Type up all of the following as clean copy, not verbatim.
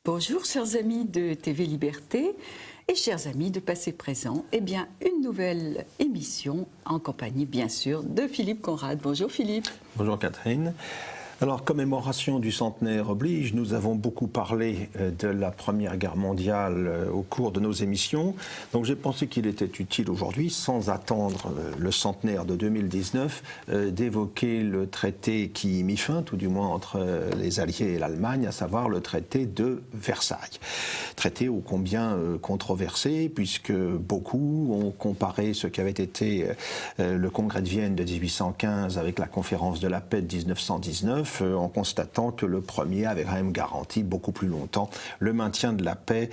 Bonjour chers amis de TV Liberté et chers amis de Passé Présent. Eh bien, une nouvelle émission en compagnie bien sûr de Philippe Conrad. Bonjour Philippe. Bonjour Catherine. Alors, commémoration du centenaire oblige, nous avons beaucoup parlé de la Première Guerre mondiale au cours de nos émissions. Donc j'ai pensé qu'il était utile aujourd'hui, sans attendre le centenaire de 2019, d'évoquer le traité qui y mit fin, tout du moins entre les Alliés et l'Allemagne, à savoir le traité de Versailles. Traité ô combien controversé, puisque beaucoup ont comparé ce qu'avait été le Congrès de Vienne de 1815 avec la conférence de la paix de 1919, en constatant que le premier avait quand même garanti beaucoup plus longtemps le maintien de la paix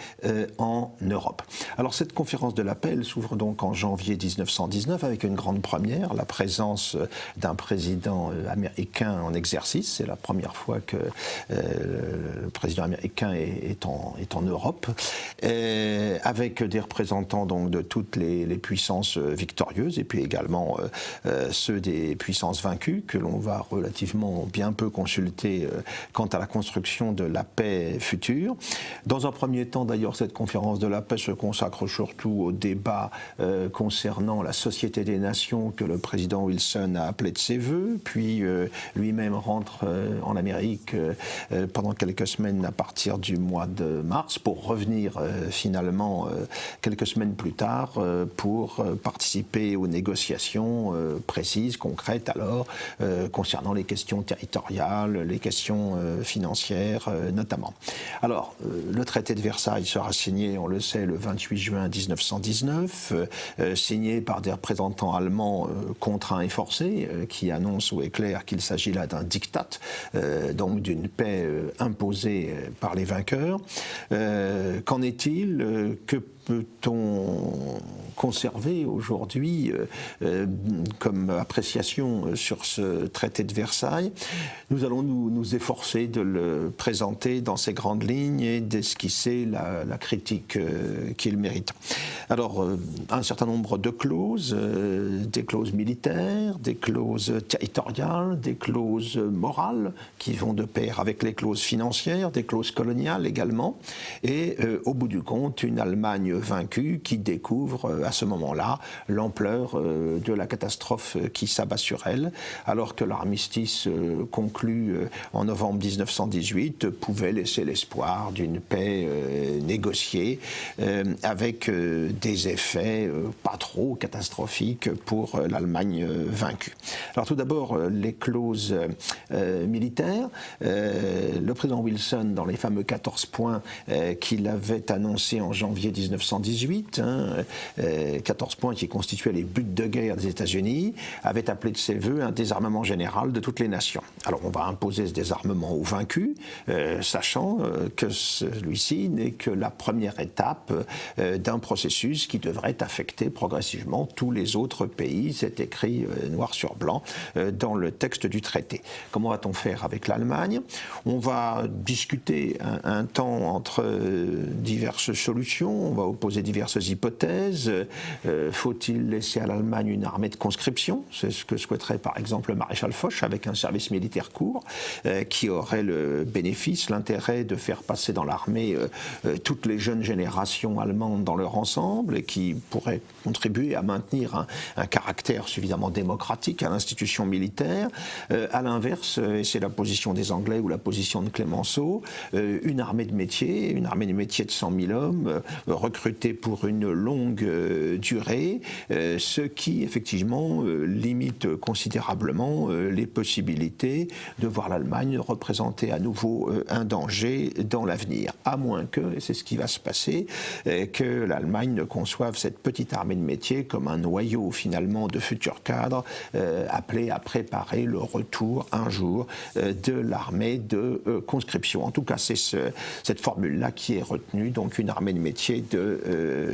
en Europe. Alors cette conférence de la paix, elle s'ouvre donc en janvier 1919 avec une grande première, la présence d'un président américain en exercice. C'est la première fois que le président américain est en Europe, avec des représentants donc de toutes les puissances victorieuses et puis également ceux des puissances vaincues que l'on va relativement bien peu consulter quant à la construction de la paix future. Dans un premier temps, d'ailleurs, cette conférence de la paix se consacre surtout au débat concernant la Société des Nations que le président Wilson a appelé de ses voeux, puis lui-même rentre en Amérique pendant quelques semaines à partir du mois de mars pour revenir finalement quelques semaines plus tard pour participer aux négociations précises, concrètes alors, concernant les questions territoriales, les questions financières notamment. Alors, le traité de Versailles sera signé, on le sait, le 28 juin 1919, signé par des représentants allemands contraints et forcés, qui annoncent ou éclairent qu'il s'agit là d'un diktat, donc d'une paix imposée par les vainqueurs. Qu'en est-il? Que peut-on conserver aujourd'hui comme appréciation sur ce traité de Versailles? Nous allons nous efforcer de le présenter dans ses grandes lignes et d'esquisser la critique qu'il mérite. Alors, un certain nombre de clauses, des clauses militaires, des clauses territoriales, des clauses morales qui vont de pair avec les clauses financières, des clauses coloniales également, et au bout du compte, une Allemagne vaincue qui découvre à ce moment-là l'ampleur de la catastrophe qui s'abat sur elle, alors que l'armistice conclu en novembre 1918 pouvait laisser l'espoir d'une paix négociée avec des effets pas trop catastrophiques pour l'Allemagne vaincue. Alors tout d'abord, les clauses militaires. Le président Wilson, dans les fameux 14 points qu'il avait annoncés en janvier 1918, 14 points qui constituaient les buts de guerre des États-Unis, avait appelé de ses voeux un désarmement général de toutes les nations. Alors on va imposer ce désarmement aux vaincus, sachant que celui-ci n'est que la première étape d'un processus qui devrait affecter progressivement tous les autres pays. C'est écrit noir sur blanc dans le texte du traité. Comment va-t-on faire avec l'Allemagne? On va discuter un temps entre diverses solutions, on va opposer diverses hypothèses. Faut-il laisser à l'Allemagne une armée de conscription? C'est ce que souhaiterait par exemple le maréchal Foch avec un service militaire court qui aurait le bénéfice, l'intérêt de faire passer dans l'armée toutes les jeunes générations allemandes dans leur ensemble et qui pourrait contribuer à maintenir un caractère suffisamment démocratique à l'institution militaire. À l'inverse, et c'est la position des Anglais ou la position de Clemenceau, une armée de métier de 100 000 hommes, recrutée recruter pour une longue durée, ce qui effectivement limite considérablement les possibilités de voir l'Allemagne représenter à nouveau un danger dans l'avenir, à moins que, et c'est ce qui va se passer, que l'Allemagne ne conçoive cette petite armée de métier comme un noyau finalement de futurs cadres appelés à préparer le retour un jour de l'armée de conscription. En tout cas, c'est cette formule-là qui est retenue, donc une armée de métier de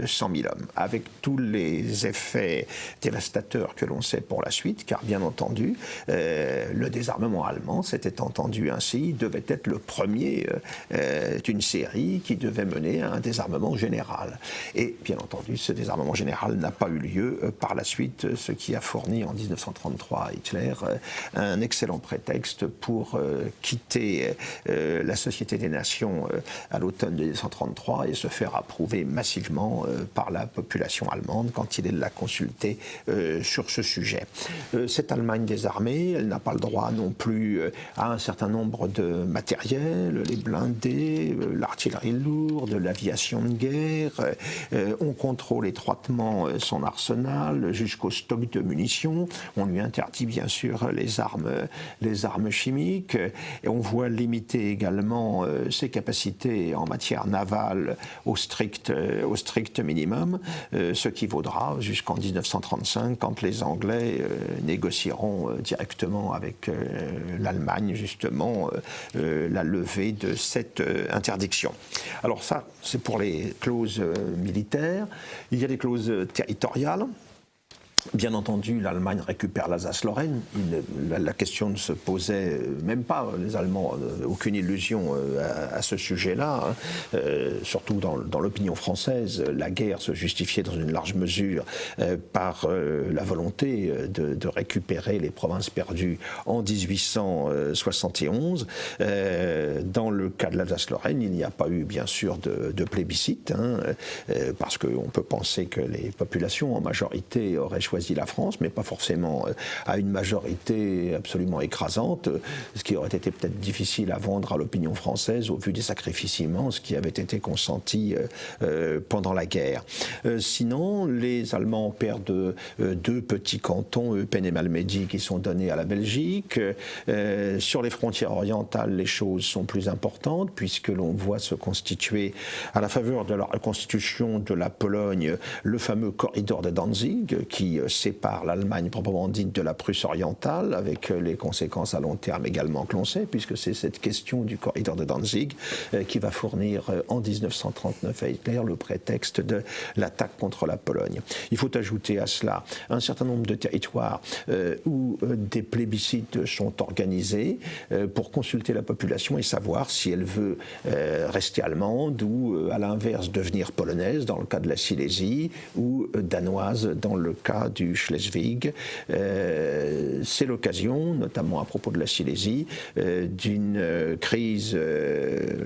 100 000 hommes, avec tous les effets dévastateurs que l'on sait pour la suite, car bien entendu, le désarmement allemand, c'était entendu ainsi, devait être le premier d'une série qui devait mener à un désarmement général. Et bien entendu, ce désarmement général n'a pas eu lieu par la suite, ce qui a fourni en 1933 à Hitler un excellent prétexte pour quitter la Société des Nations à l'automne 1933 et se faire approuver massivement par la population allemande quand il l'a consulté sur ce sujet. Cette Allemagne désarmée, elle n'a pas le droit non plus à un certain nombre de matériel, les blindés, l'artillerie lourde, l'aviation de guerre. On contrôle étroitement son arsenal jusqu'au stock de munitions. On lui interdit bien sûr les armes chimiques. Et on voit limiter également ses capacités en matière navale au strict minimum, ce qui vaudra jusqu'en 1935 quand les Anglais négocieront directement avec l'Allemagne justement la levée de cette interdiction. Alors ça, c'est pour les clauses militaires. Il y a des clauses territoriales. Bien entendu, l'Allemagne récupère l'Alsace-Lorraine. La question ne se posait même pas. Les Allemands aucune illusion à ce sujet-là. Surtout dans l'opinion française, la guerre se justifiait dans une large mesure par la volonté de récupérer les provinces perdues en 1871. Dans le cas de l'Alsace-Lorraine, il n'y a pas eu bien sûr de plébiscite, parce qu'on peut penser que les populations en majorité auraient choisi la France, mais pas forcément à une majorité absolument écrasante, ce qui aurait été peut-être difficile à vendre à l'opinion française au vu des sacrifices immenses qui avaient été consentis pendant la guerre. Sinon, les Allemands perdent deux petits cantons, Eupen et Malmedy, qui sont donnés à la Belgique. Sur les frontières orientales, les choses sont plus importantes, puisque l'on voit se constituer, à la faveur de la reconstitution de la Pologne, le fameux corridor de Danzig, qui sépare l'Allemagne proprement dite de la Prusse orientale, avec les conséquences à long terme également que l'on sait, puisque c'est cette question du corridor de Danzig qui va fournir en 1939 à Hitler le prétexte de l'attaque contre la Pologne. Il faut ajouter à cela un certain nombre de territoires où des plébiscites sont organisés pour consulter la population et savoir si elle veut rester allemande ou, à l'inverse, devenir polonaise dans le cas de la Silésie ou danoise dans le cas du Schleswig. C'est l'occasion, notamment à propos de la Silésie, d'une crise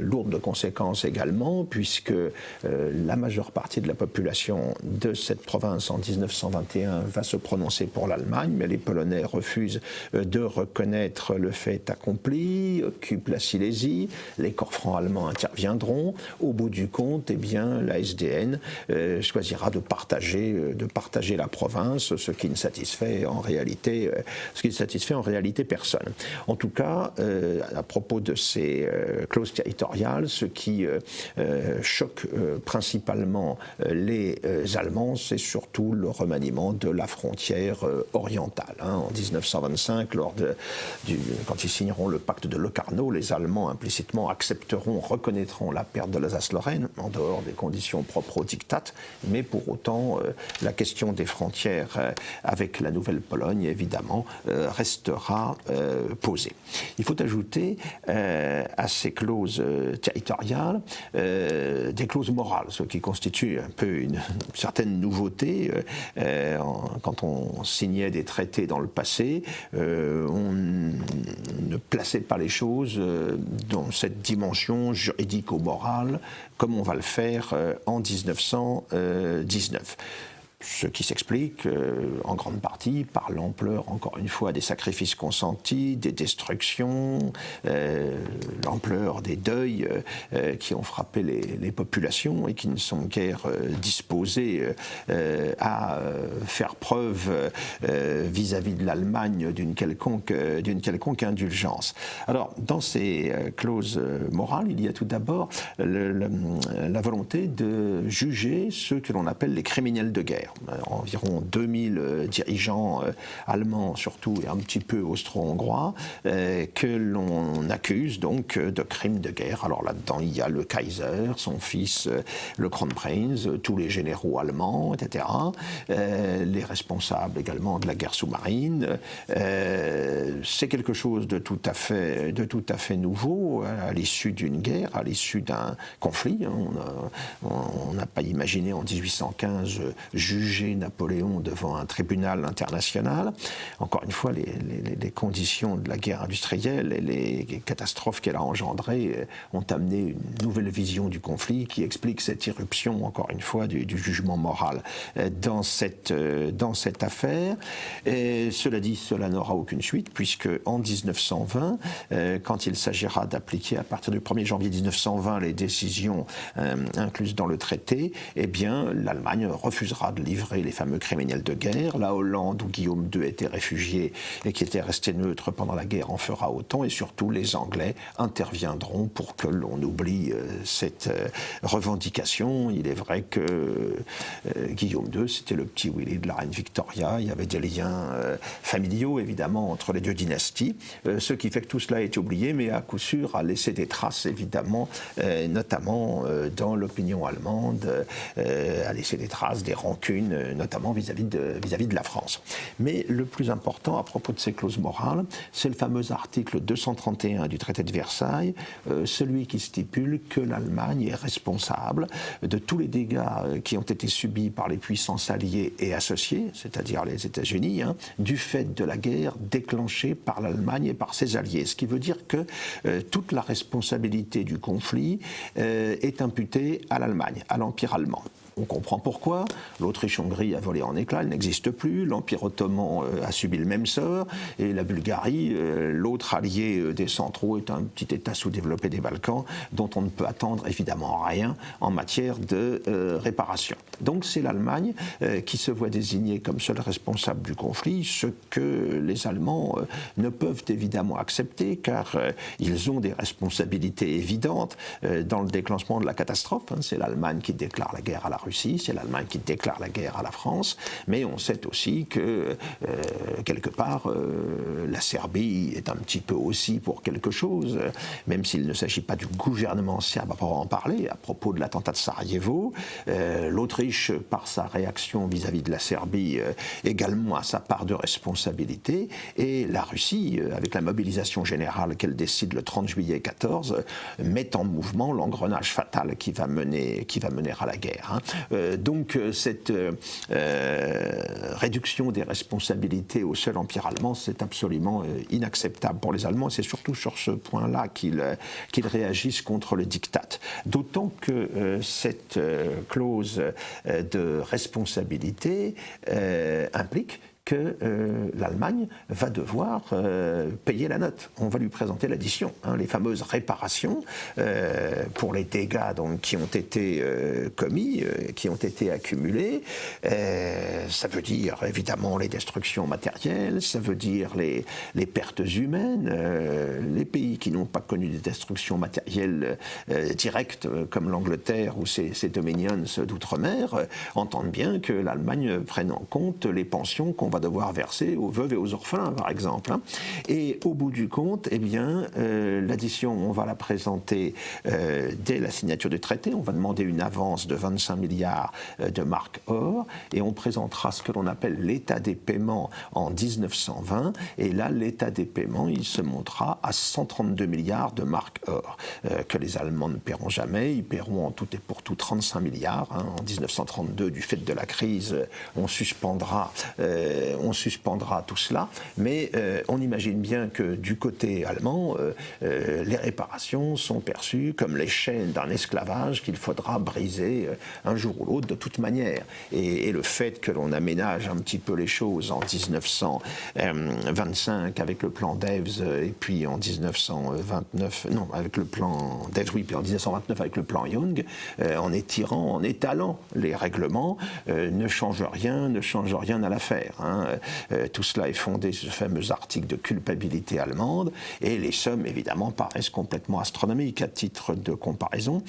lourde de conséquences également, puisque la majeure partie de la population de cette province en 1921 va se prononcer pour l'Allemagne, mais les Polonais refusent de reconnaître le fait accompli, occupent la Silésie, les corps francs allemands interviendront. Au bout du compte, eh bien, la SDN choisira de partager la province, ce qui ne satisfait en réalité personne. En tout cas, à propos de ces clauses territoriales, ce qui choque principalement les Allemands, c'est surtout le remaniement de la frontière orientale. En 1925, quand ils signeront le pacte de Locarno, les Allemands implicitement reconnaîtront la perte de l'Alsace-Lorraine, en dehors des conditions propres au diktat, mais pour autant, la question des frontières avec la Nouvelle-Pologne, évidemment, restera posée. Il faut ajouter à ces clauses territoriales des clauses morales, ce qui constitue un peu une certaine nouveauté. Quand on signait des traités dans le passé, on ne plaçait pas les choses dans cette dimension juridico-morale comme on va le faire en 1919. Ce qui s'explique en grande partie par l'ampleur, encore une fois, des sacrifices consentis, des destructions, l'ampleur des deuils qui ont frappé les populations et qui ne sont guère disposées à faire preuve vis-à-vis de l'Allemagne d'une quelconque indulgence. Alors, dans ces clauses morales, il y a tout d'abord la volonté de juger ceux que l'on appelle les criminels de guerre. Environ 2000 dirigeants allemands surtout et un petit peu austro-hongrois que l'on accuse donc de crimes de guerre. Alors là-dedans il y a le Kaiser, son fils le Kronprinz, tous les généraux allemands, etc. Les responsables également de la guerre sous-marine. C'est quelque chose de tout à fait nouveau à l'issue d'une guerre, à l'issue d'un conflit. On n'a pas imaginé en 1815 juger Napoléon devant un tribunal international. Encore une fois, les conditions de la guerre industrielle et les catastrophes qu'elle a engendrées ont amené une nouvelle vision du conflit qui explique cette irruption, encore une fois, du jugement moral dans cette affaire. Et cela dit, cela n'aura aucune suite, puisque en 1920, quand il s'agira d'appliquer à partir du 1er janvier 1920 les décisions incluses dans le traité, eh bien, l'Allemagne refusera de livrer les fameux criminels de guerre. La Hollande, où Guillaume II était réfugié et qui était resté neutre pendant la guerre, en fera autant. Et surtout, les Anglais interviendront pour que l'on oublie cette revendication. Il est vrai que Guillaume II, c'était le petit Willy de la reine Victoria. Il y avait des liens familiaux, évidemment, entre les deux dynasties. Ce qui fait que tout cela a été oublié, mais à coup sûr a laissé des traces, évidemment, notamment dans l'opinion allemande, a laissé des traces, des rancunes, notamment vis-à-vis de la France. Mais le plus important à propos de ces clauses morales, c'est le fameux article 231 du traité de Versailles, celui qui stipule que l'Allemagne est responsable de tous les dégâts qui ont été subis par les puissances alliées et associées, c'est-à-dire les États-Unis, du fait de la guerre déclenchée par l'Allemagne et par ses alliés. Ce qui veut dire que toute la responsabilité du conflit est imputée à l'Allemagne, à l'Empire allemand. On comprend pourquoi. L'Autriche-Hongrie a volé en éclats, elle n'existe plus. L'Empire ottoman a subi le même sort. Et la Bulgarie, l'autre allié des centraux, est un petit État sous-développé des Balkans, dont on ne peut attendre évidemment rien en matière de réparation. Donc c'est l'Allemagne qui se voit désignée comme seule responsable du conflit, ce que les Allemands ne peuvent évidemment accepter, car ils ont des responsabilités évidentes dans le déclenchement de la catastrophe. C'est l'Allemagne qui déclare la guerre à la Russie, c'est l'Allemagne qui déclare la guerre à la France, mais on sait aussi que, quelque part, la Serbie est un petit peu aussi pour quelque chose, même s'il ne s'agit pas du gouvernement serbe à en parler, à propos de l'attentat de Sarajevo. L'Autriche, par sa réaction vis-à-vis de la Serbie, également a sa part de responsabilité, et la Russie, avec la mobilisation générale qu'elle décide le 30 juillet 14, met en mouvement l'engrenage fatal qui va mener à la guerre. Donc cette réduction des responsabilités au seul empire allemand, c'est absolument inacceptable pour les Allemands. C'est surtout sur ce point-là qu'ils réagissent contre le diktat. D'autant que cette clause de responsabilité implique que l'Allemagne va devoir payer la note. On va lui présenter l'addition, les fameuses réparations pour les dégâts donc, qui ont été commis, qui ont été accumulés. Ça veut dire évidemment les destructions matérielles, ça veut dire les pertes humaines. Les pays qui n'ont pas connu des destructions matérielles directes, comme l'Angleterre ou ses dominions d'outre-mer, entendent bien que l'Allemagne prenne en compte les pensions qu'on va devoir verser aux veuves et aux orphelins, par exemple. Et au bout du compte, eh bien, l'addition, on va la présenter dès la signature du traité. On va demander une avance de 25 milliards de marques or, et on présentera ce que l'on appelle l'état des paiements en 1920. Et là, l'état des paiements, il se montera à 132 milliards de marques or, que les Allemands ne paieront jamais. Ils paieront en tout et pour tout 35 milliards. En 1932, du fait de la crise, on suspendra on suspendra tout cela, mais on imagine bien que du côté allemand, les réparations sont perçues comme les chaînes d'un esclavage qu'il faudra briser un jour ou l'autre de toute manière. Et le fait que l'on aménage un petit peu les choses en 1925 avec le plan d'Eves et puis en 1929, non, avec le plan d'Eves, oui, puis en 1929 avec le plan Young, en étirant, en étalant les règlements, ne change rien à l'affaire. Hein. Tout cela est fondé sur ce fameux article de culpabilité allemande et les sommes, évidemment, paraissent complètement astronomiques. À titre de comparaison,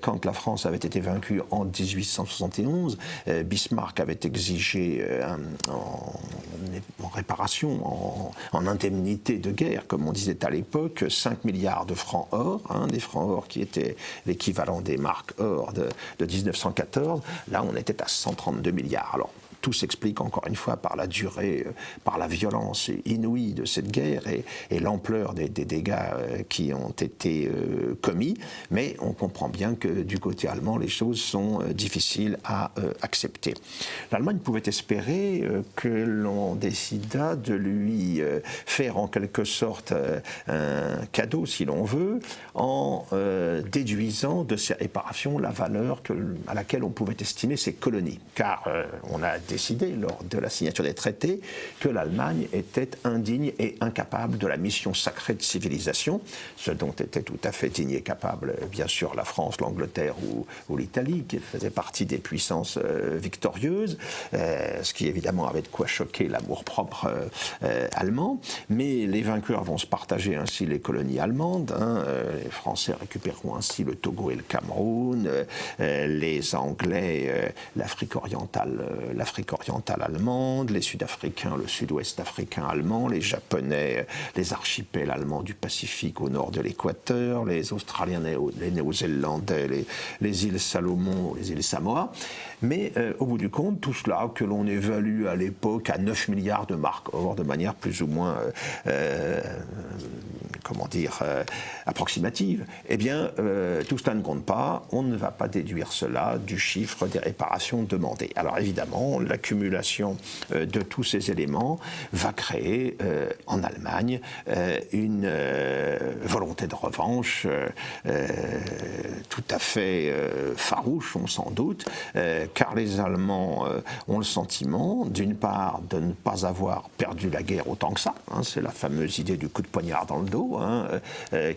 quand la France avait été vaincue en 1871, Bismarck avait exigé en réparation, en indemnité de guerre, comme on disait à l'époque, 5 milliards de francs or, hein, des francs or qui étaient l'équivalent des marques or de 1914. Là, on était à 132 milliards. Alors, tout s'explique encore une fois par la durée, par la violence inouïe de cette guerre et l'ampleur des dégâts qui ont été commis. Mais on comprend bien que du côté allemand, les choses sont difficiles à accepter. L'Allemagne pouvait espérer que l'on décida de lui faire en quelque sorte un cadeau, si l'on veut, en déduisant de ses réparations la valeur à laquelle on pouvait estimer ses colonies. Car on a décidé, lors de la signature des traités, que l'Allemagne était indigne et incapable de la mission sacrée de civilisation, ce dont étaient tout à fait dignes et capables, bien sûr, la France, l'Angleterre ou l'Italie, qui faisaient partie des puissances victorieuses, ce qui évidemment avait de quoi choquer l'amour-propre allemand. Mais les vainqueurs vont se partager ainsi les colonies allemandes. Hein, les Français récupéreront ainsi le Togo et le Cameroun, les Anglais, l'Afrique orientale allemande, les Sud-Africains, le Sud-Ouest africain allemand, les Japonais, les archipels allemands du Pacifique au nord de l'Équateur, les Australiens, les Néo-Zélandais, les îles Salomon, les îles Samoa. Mais au bout du compte, tout cela que l'on évalue à l'époque à 9 milliards de marques or, de manière plus ou moins approximative, eh bien, tout cela ne compte pas, on ne va pas déduire cela du chiffre des réparations demandées. Alors évidemment, l'accumulation de tous ces éléments va créer en Allemagne une volonté de revanche tout à fait farouche, on s'en doute, car les Allemands ont le sentiment, d'une part, de ne pas avoir perdu la guerre autant que ça, hein, c'est la fameuse idée du coup de poignard dans le dos, hein,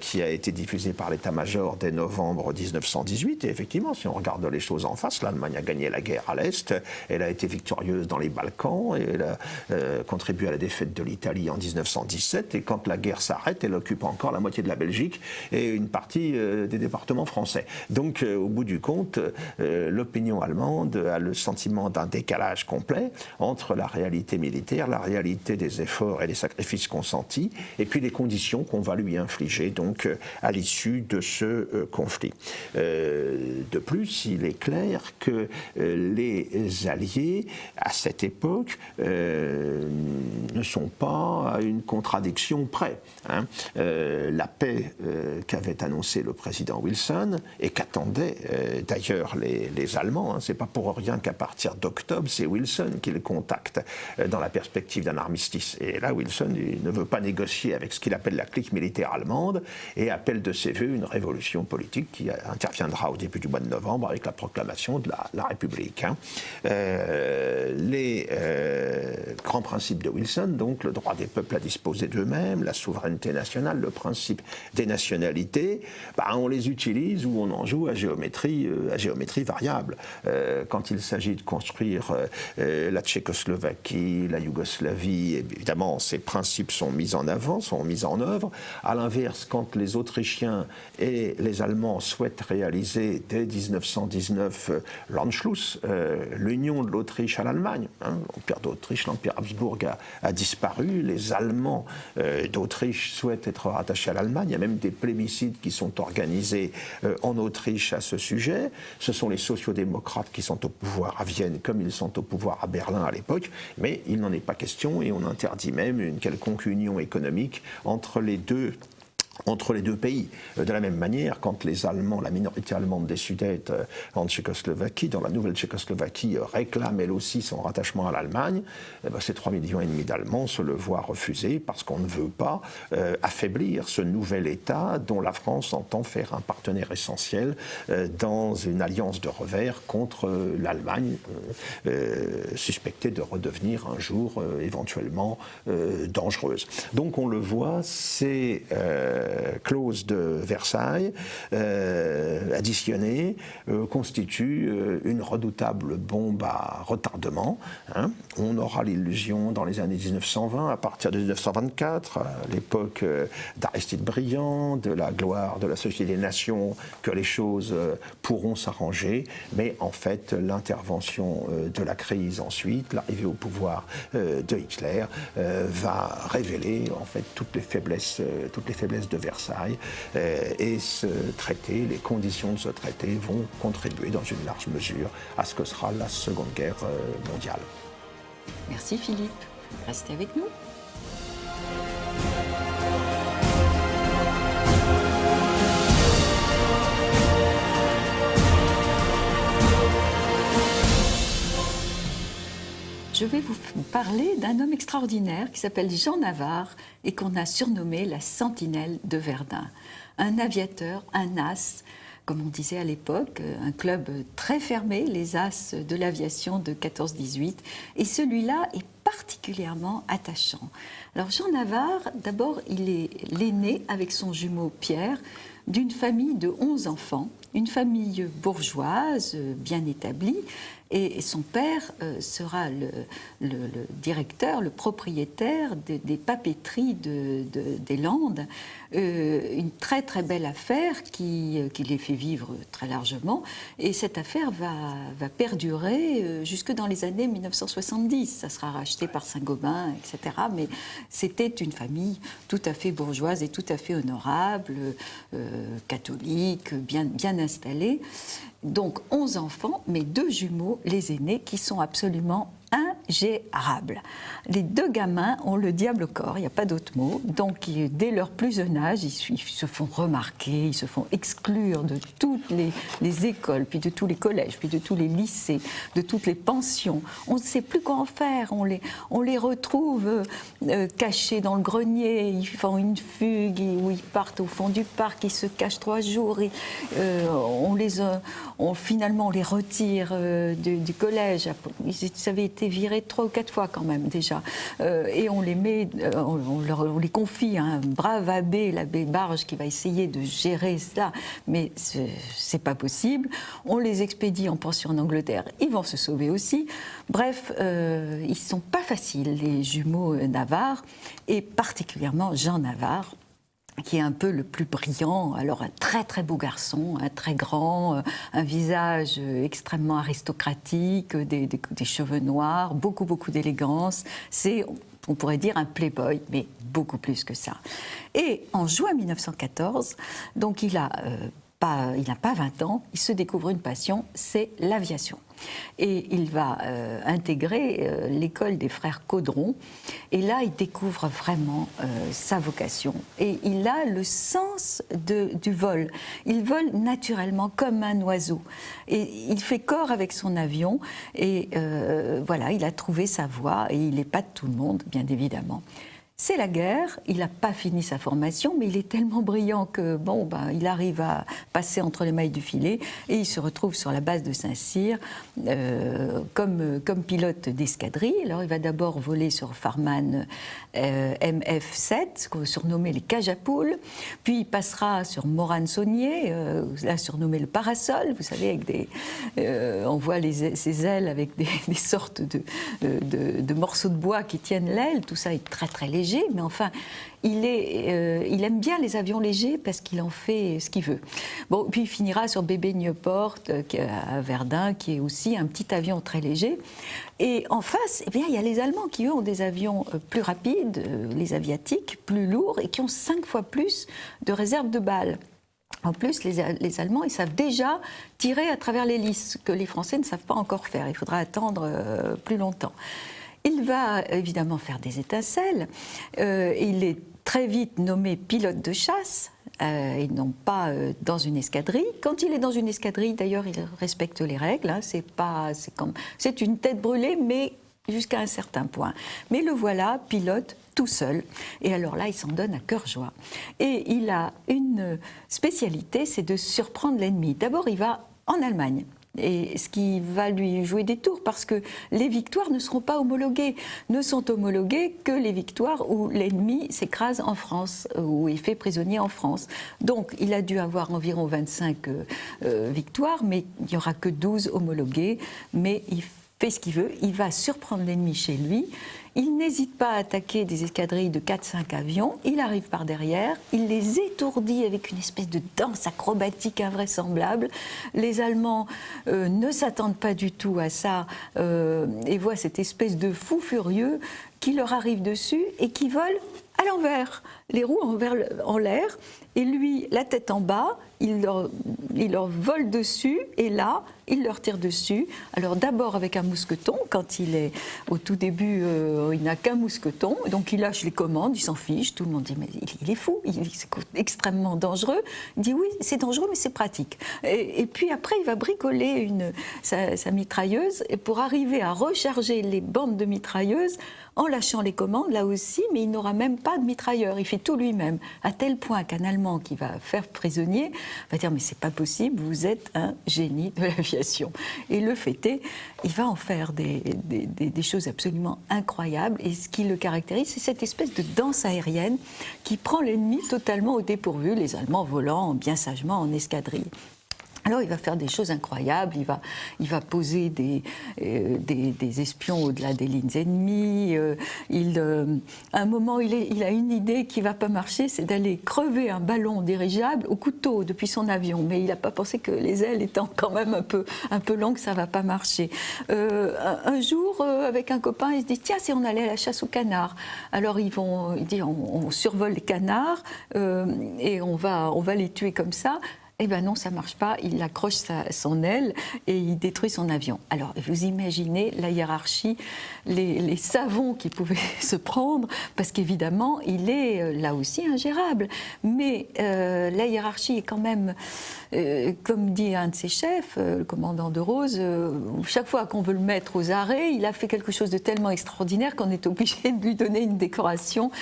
qui a été diffusée par l'état-major dès novembre 1918, et effectivement, si on regarde les choses en face, l'Allemagne a gagné la guerre à l'Est, elle a été victorieuse dans les Balkans, et elle a contribué à la défaite de l'Italie en 1917, et quand la guerre s'arrête, elle occupe encore la moitié de la Belgique et une partie des départements français. Donc, au bout du compte, l'opinion allemande a le sentiment d'un décalage complet entre la réalité militaire, la réalité des efforts et des sacrifices consentis, et puis les conditions qu'on va lui infliger donc à l'issue de ce conflit. De plus, il est clair que les Alliés, à cette époque, ne sont pas à une contradiction près. Hein. La paix qu'avait annoncée le président Wilson et qu'attendaient d'ailleurs les Allemands, hein, c'est pas pour rien qu'à partir d'octobre, c'est Wilson qui le contacte dans la perspective d'un armistice. Et là, Wilson il ne veut pas négocier avec ce qu'il appelle la clique militaire allemande et appelle de ses voeux une révolution politique qui interviendra au début du mois de novembre avec la proclamation de la République. Hein. Les grands principes de Wilson, donc le droit des peuples à disposer d'eux-mêmes, la souveraineté nationale, le principe des nationalités, on les utilise ou on en joue à géométrie variable. Quand il s'agit de construire la Tchécoslovaquie, la Yougoslavie, évidemment, ces principes sont mis en avant, sont mis en œuvre. À l'inverse, quand les Autrichiens et les Allemands souhaitent réaliser dès 1919 l'Anschluss, l'union de l'Autriche à l'Allemagne, hein, l'Empire d'Autriche, l'Empire Habsbourg a disparu, les Allemands d'Autriche souhaitent être rattachés à l'Allemagne, il y a même des plébiscites qui sont organisés en Autriche à ce sujet. Ce sont les sociodémocrates qui sont au pouvoir à Vienne comme ils sont au pouvoir à Berlin à l'époque, mais il n'en est pas question et on interdit même une quelconque union économique entre les deux entre les deux pays. De la même manière, quand les Allemands, la minorité allemande des Sudètes en Tchécoslovaquie, dans la nouvelle Tchécoslovaquie, réclame elle aussi son rattachement à l'Allemagne, ces 3,5 millions d'Allemands se le voient refuser parce qu'on ne veut pas affaiblir ce nouvel État dont la France entend faire un partenaire essentiel dans une alliance de revers contre l'Allemagne, suspectée de redevenir un jour éventuellement dangereuse. Donc on le voit, c'est clause de Versailles additionnée constitue une redoutable bombe à retardement. On aura l'illusion dans les années 1920, à partir de 1924, à l'époque d'Aristide Briand, de la gloire de la Société des Nations, que les choses pourront s'arranger, mais en fait l'intervention de la crise ensuite, l'arrivée au pouvoir de Hitler, va révéler en fait toutes les faiblesses de Versailles, et ce traité, les conditions de ce traité vont contribuer dans une large mesure à ce que sera la Seconde Guerre mondiale. Merci Philippe, restez avec nous. Je vais vous parler d'un homme extraordinaire qui s'appelle Jean Navarre et qu'on a surnommé la Sentinelle de Verdun. Un aviateur, un as, comme on disait à l'époque, un club très fermé, les as de l'aviation de 14-18. Et celui-là est particulièrement attachant. Alors Jean Navarre, d'abord, il est l'aîné avec son jumeau Pierre d'une famille de 11 enfants, une famille bourgeoise, bien établie. Et son père sera le directeur, le propriétaire des papeteries des Landes. Une très très belle affaire qui les fait vivre très largement. Et cette affaire va perdurer jusque dans les années 1970. Ça sera racheté par Saint-Gobain, etc. Mais c'était une famille tout à fait bourgeoise et tout à fait honorable, catholique, bien installée. Donc 11 enfants, mais 2 jumeaux, les aînés, qui sont absolument ingérables. Les 2 gamins ont le diable au corps, il n'y a pas d'autre mot. Donc dès leur plus jeune âge, ils se font remarquer, ils se font exclure de toutes les écoles, puis de tous les collèges, puis de tous les lycées, de toutes les pensions. On ne sait plus quoi en faire, on les retrouve cachés dans le grenier, ils font une fugue, où ils partent au fond du parc, ils se cachent 3 jours, finalement on les retire du collège. Ils avaient été virés 3 ou 4 fois quand même déjà. Et on les met, on les confie à un brave abbé, l'abbé Barge, qui va essayer de gérer cela, mais c'est pas possible. On les expédie en pension en Angleterre, ils vont se sauver aussi. Bref, ils sont pas faciles, les jumeaux Navarre, et particulièrement Jean Navarre, qui est un peu le plus brillant. Alors un très très beau garçon, un très grand, un visage extrêmement aristocratique, des cheveux noirs, beaucoup d'élégance. C'est, on pourrait dire, un playboy, mais beaucoup plus que ça. Et en juin 1914, donc il n'a pas 20 ans, il se découvre une passion, c'est l'aviation. Et il va intégrer l'école des frères Caudron. Et là, il découvre vraiment sa vocation. Et il a le sens du vol. Il vole naturellement comme un oiseau. Et il fait corps avec son avion. Et voilà, il a trouvé sa voie. Et il n'est pas de tout le monde, bien évidemment. C'est la guerre, il n'a pas fini sa formation, mais il est tellement brillant que il arrive à passer entre les mailles du filet et il se retrouve sur la base de Saint-Cyr comme pilote d'escadrille. Alors il va d'abord voler sur Farman MF7, surnommé les cages à poules, puis il passera sur Morane-Saunier, là surnommé le parasol, vous savez, avec on voit ses ailes avec des sortes de morceaux de bois qui tiennent l'aile, tout ça est très très léger. Mais enfin, il aime bien les avions légers parce qu'il en fait ce qu'il veut. Bon, puis il finira sur bébé Nieuport à Verdun, qui est aussi un petit avion très léger. Et en face, il y a les Allemands qui, eux, ont des avions plus rapides, les aviatiques, plus lourds, et qui ont 5 fois plus de réserves de balles. En plus, les Allemands, ils savent déjà tirer à travers l'hélice, que les Français ne savent pas encore faire. Il faudra attendre plus longtemps. Il va évidemment faire des étincelles. Il est très vite nommé pilote de chasse, et non pas dans une escadrille. Quand il est dans une escadrille, d'ailleurs, il respecte les règles. Hein, c'est une tête brûlée, mais jusqu'à un certain point. Mais le voilà, pilote, tout seul. Et alors là, il s'en donne à cœur joie. Et il a une spécialité, c'est de surprendre l'ennemi. D'abord, il va en Allemagne. Et ce qui va lui jouer des tours, parce que les victoires ne seront pas homologuées. Ne sont homologuées que les victoires où l'ennemi s'écrase en France, où il est fait prisonnier en France. Donc, il a dû avoir environ 25 victoires, mais il n'y aura que 12 homologuées. Mais il fait ce qu'il veut, il va surprendre l'ennemi chez lui. Il n'hésite pas à attaquer des escadrilles de 4-5 avions, il arrive par derrière, il les étourdit avec une espèce de danse acrobatique invraisemblable. Les Allemands ne s'attendent pas du tout à ça et voient cette espèce de fou furieux qui leur arrive dessus et qui vole à l'envers, les roues en l'air, et lui, la tête en bas, il leur vole dessus, et là, il leur tire dessus. Alors d'abord avec un mousqueton, quand il est au tout début, il n'a qu'un mousqueton, donc il lâche les commandes, il s'en fiche, tout le monde dit mais il est fou, c'est extrêmement dangereux. Il dit oui, c'est dangereux, mais c'est pratique. Et puis après, il va bricoler sa mitrailleuse pour arriver à recharger les bandes de mitrailleuses en lâchant les commandes, là aussi, mais il n'aura même pas de mitrailleur, il fait tout lui-même, à tel point qu'un Allemand qui va faire prisonnier va dire « mais c'est pas possible, vous êtes un génie de l'aviation ». Et le fait est, il va en faire des choses absolument incroyables, et ce qui le caractérise, c'est cette espèce de danse aérienne qui prend l'ennemi totalement au dépourvu, les Allemands volant bien sagement en escadrille. Alors il va faire des choses incroyables, il va poser des espions au-delà des lignes ennemies. À un moment, il a une idée qui ne va pas marcher, c'est d'aller crever un ballon dirigeable au couteau depuis son avion. Mais il n'a pas pensé que les ailes étant quand même un peu longues, ça ne va pas marcher. Un jour, avec un copain, il se dit « Tiens, si on allait à la chasse aux canards ?» Alors il dit « On survole les canards et on va les tuer comme ça ». Eh bien non, ça ne marche pas, il accroche son aile et il détruit son avion. Alors, vous imaginez la hiérarchie, les savons qui pouvaient se prendre, parce qu'évidemment, il est là aussi ingérable. Mais la hiérarchie est quand même, comme dit un de ses chefs, le commandant de Rose, chaque fois qu'on veut le mettre aux arrêts, il a fait quelque chose de tellement extraordinaire qu'on est obligé de lui donner une décoration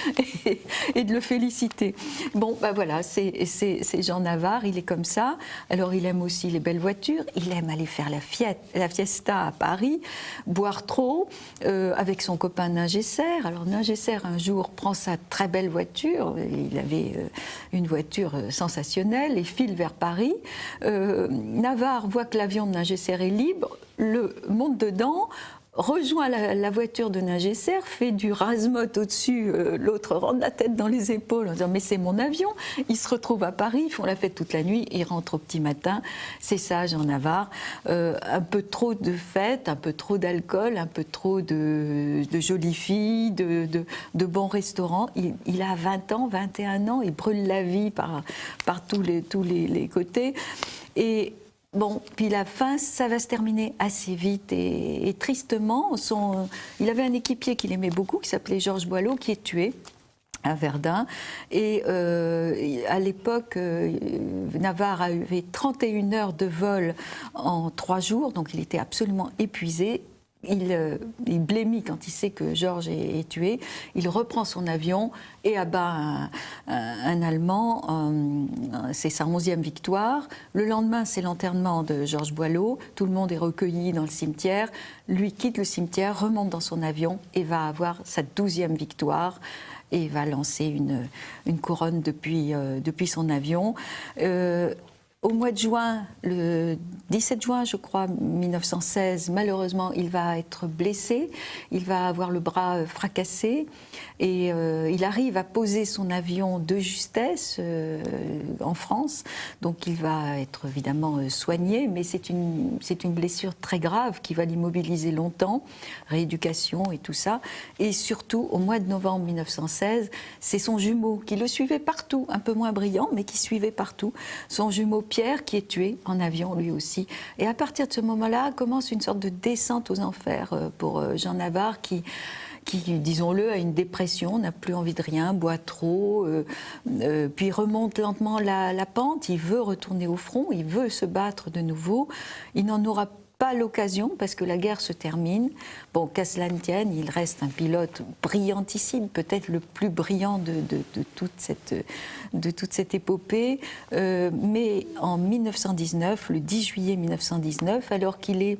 et de le féliciter. Bon, ben voilà, c'est Jean Navarre, il est comme ça. Alors il aime aussi les belles voitures, il aime aller faire la fiesta à Paris, boire trop, avec son copain Ningesser. Alors Ningesser un jour prend sa très belle voiture, il avait une voiture sensationnelle et file vers Paris. Navarre voit que l'avion de Ningesser est libre, monte dedans, rejoint la voiture de Ningesser, fait du rase-motte au-dessus, l'autre rentre la tête dans les épaules en disant « mais c'est mon avion ». Ils se retrouvent à Paris, ils font la fête toute la nuit, ils rentrent au petit matin. C'est ça, Jean Navarre. Un peu trop de fêtes, un peu trop d'alcool, un peu trop de jolies filles, de bons restaurants. Il a 20 ans, 21 ans, il brûle la vie par tous les côtés. Et bon, puis la fin, ça va se terminer assez vite et tristement. Il avait un équipier qu'il aimait beaucoup, qui s'appelait Georges Boileau, qui est tué à Verdun. Et à l'époque, Navarre avait 31 heures de vol en 3 jours, donc il était absolument épuisé. Il blêmit quand il sait que Georges est tué. Il reprend son avion et abat un Allemand. C'est sa 11e victoire. Le lendemain, c'est l'enterrement de Georges Boileau. Tout le monde est recueilli dans le cimetière. Lui quitte le cimetière, remonte dans son avion et va avoir sa 12e victoire. Et va lancer une couronne depuis son avion. Au mois de juin, le 17 juin, je crois, 1916, malheureusement, il va être blessé, il va avoir le bras fracassé et il arrive à poser son avion de justesse en France. Donc il va être évidemment soigné, mais c'est une blessure très grave qui va l'immobiliser longtemps, rééducation et tout ça. Et surtout, au mois de novembre 1916, c'est son jumeau qui le suivait partout, un peu moins brillant, mais qui suivait partout. Son jumeau Pierre qui est tué en avion lui aussi. Et à partir de ce moment-là commence une sorte de descente aux enfers pour Jean Navarre qui qui, disons-le, a une dépression, n'a plus envie de rien, boit trop, puis remonte lentement la pente. Il veut retourner au front, il veut se battre de nouveau. Il n'en aura pas l'occasion parce que la guerre se termine. Bon, qu'à cela ne tienne, il reste un pilote brillantissime, peut-être le plus brillant de toute cette épopée. Mais en 1919, le 10 juillet 1919, alors qu'il est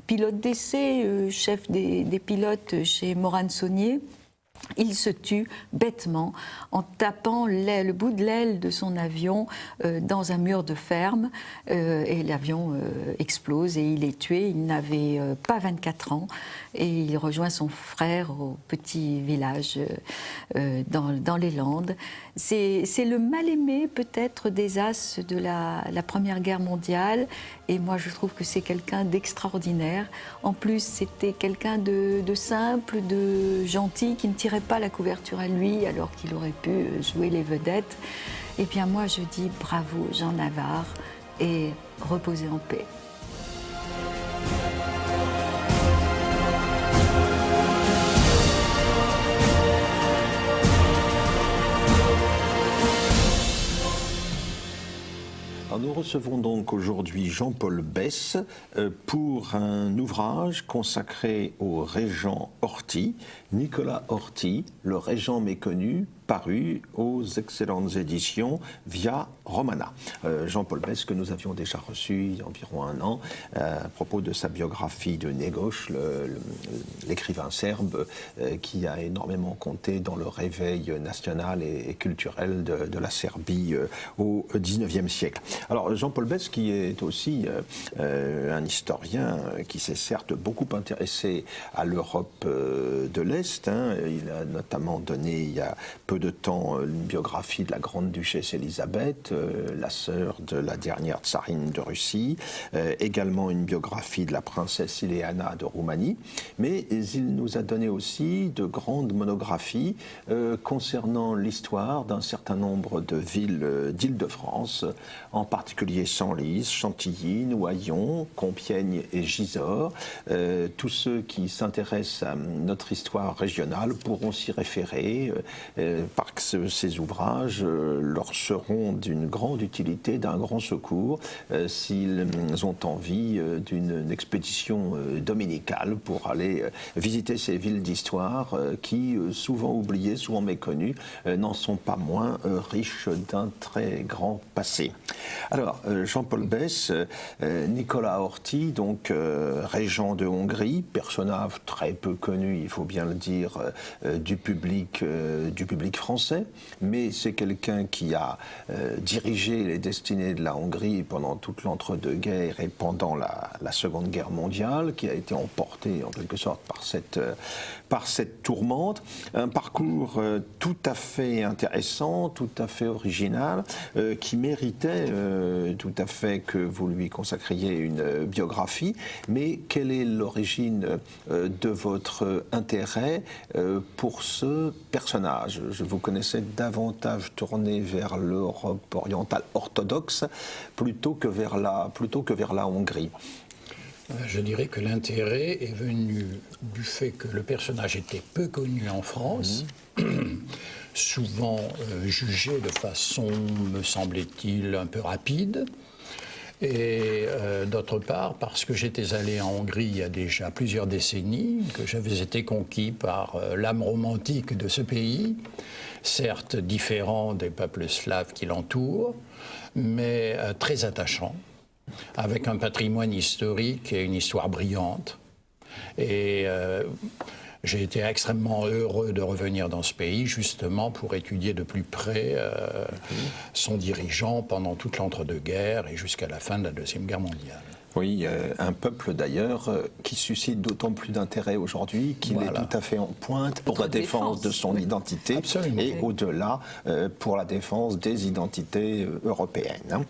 pilote d'essai, chef des pilotes chez Morane-Saulnier, il se tue bêtement en tapant le bout de l'aile de son avion dans un mur de ferme et l'avion explose et il est tué. Il n'avait pas 24 ans et il rejoint son frère au petit village dans les Landes. C'est le mal-aimé peut-être des as de la Première Guerre mondiale et moi je trouve que c'est quelqu'un d'extraordinaire. En plus c'était quelqu'un de simple, de gentil, qui ne tirait pas la couverture à lui alors qu'il aurait pu jouer les vedettes. Eh bien moi je dis bravo Jean Navarre et reposez en paix. Alors nous recevons donc aujourd'hui Jean-Paul Besse pour un ouvrage consacré au régent Horthy, Nicolas Horthy, le régent méconnu, paru aux excellentes éditions Via Romana. Jean-Paul Besse, que nous avions déjà reçu il y a environ un an, à propos de sa biographie de Njegoš, l'écrivain serbe qui a énormément compté dans le réveil national et culturel de la Serbie au XIXe siècle. Alors Jean-Paul Besse, qui est aussi un historien qui s'est certes beaucoup intéressé à l'Europe de l'Est, il a notamment donné il y a peu de temps une biographie de la grande duchesse Élisabeth, la sœur de la dernière tsarine de Russie, également une biographie de la princesse Ileana de Roumanie, mais il nous a donné aussi de grandes monographies concernant l'histoire d'un certain nombre de villes d'Île-de-France, en particulier Senlis, Chantilly, Noyon, Compiègne et Gisors. Tous ceux qui s'intéressent à notre histoire régionale pourront s'y référer, parce que ces ouvrages leur seront d'une grande utilité, d'un grand secours, s'ils ont envie d'une expédition dominicale pour aller visiter ces villes d'histoire qui, souvent oubliées, souvent méconnues, n'en sont pas moins riches d'un très grand passé. Alors, Jean-Paul Besse, Nicolas Horthy, donc régent de Hongrie, personnage très peu connu, il faut bien le dire, du public français, mais c'est quelqu'un qui a dirigé les destinées de la Hongrie pendant toute l'entre-deux-guerres et pendant la Seconde Guerre mondiale, qui a été emporté en quelque sorte par cette tourmente. Un parcours tout à fait intéressant, tout à fait original, qui méritait tout à fait que vous lui consacriez une biographie. Mais quelle est l'origine de votre intérêt pour ce personnage? Je vous connaissais davantage tourné vers l'Europe orientale orthodoxe plutôt que vers la Hongrie. Je dirais que l'intérêt est venu du fait que le personnage était peu connu en France, souvent jugé de façon, me semblait-il, un peu rapide. Et d'autre part, parce que j'étais allé en Hongrie il y a déjà plusieurs décennies, que j'avais été conquis par l'âme romantique de ce pays, certes différent des peuples slaves qui l'entourent, mais très attachant, avec un patrimoine historique et une histoire brillante. Et j'ai été extrêmement heureux de revenir dans ce pays, justement pour étudier de plus près son dirigeant pendant toute l'entre-deux-guerres et jusqu'à la fin de la Deuxième Guerre mondiale. Oui, un peuple d'ailleurs qui suscite d'autant plus d'intérêt aujourd'hui qu'il est tout à fait en pointe pour la défense de son identité. Absolument. Et au-delà pour la défense des identités européennes.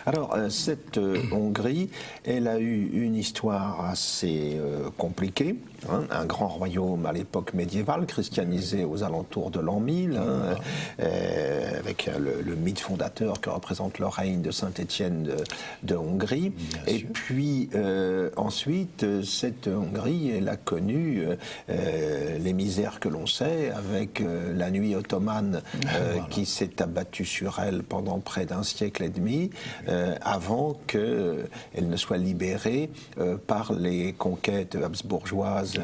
Alors cette Hongrie, elle a eu une histoire assez compliquée. Un grand royaume à l'époque médiévale, christianisé aux alentours de l'an 1000, avec le mythe fondateur que représente le règne de Saint-Étienne de Hongrie. Et puis puis ensuite, cette Hongrie, elle a connu les misères que l'on sait, avec la nuit ottomane qui s'est abattue sur elle pendant près d'un siècle et demi, avant qu'elle ne soit libérée par les conquêtes habsbourgeoises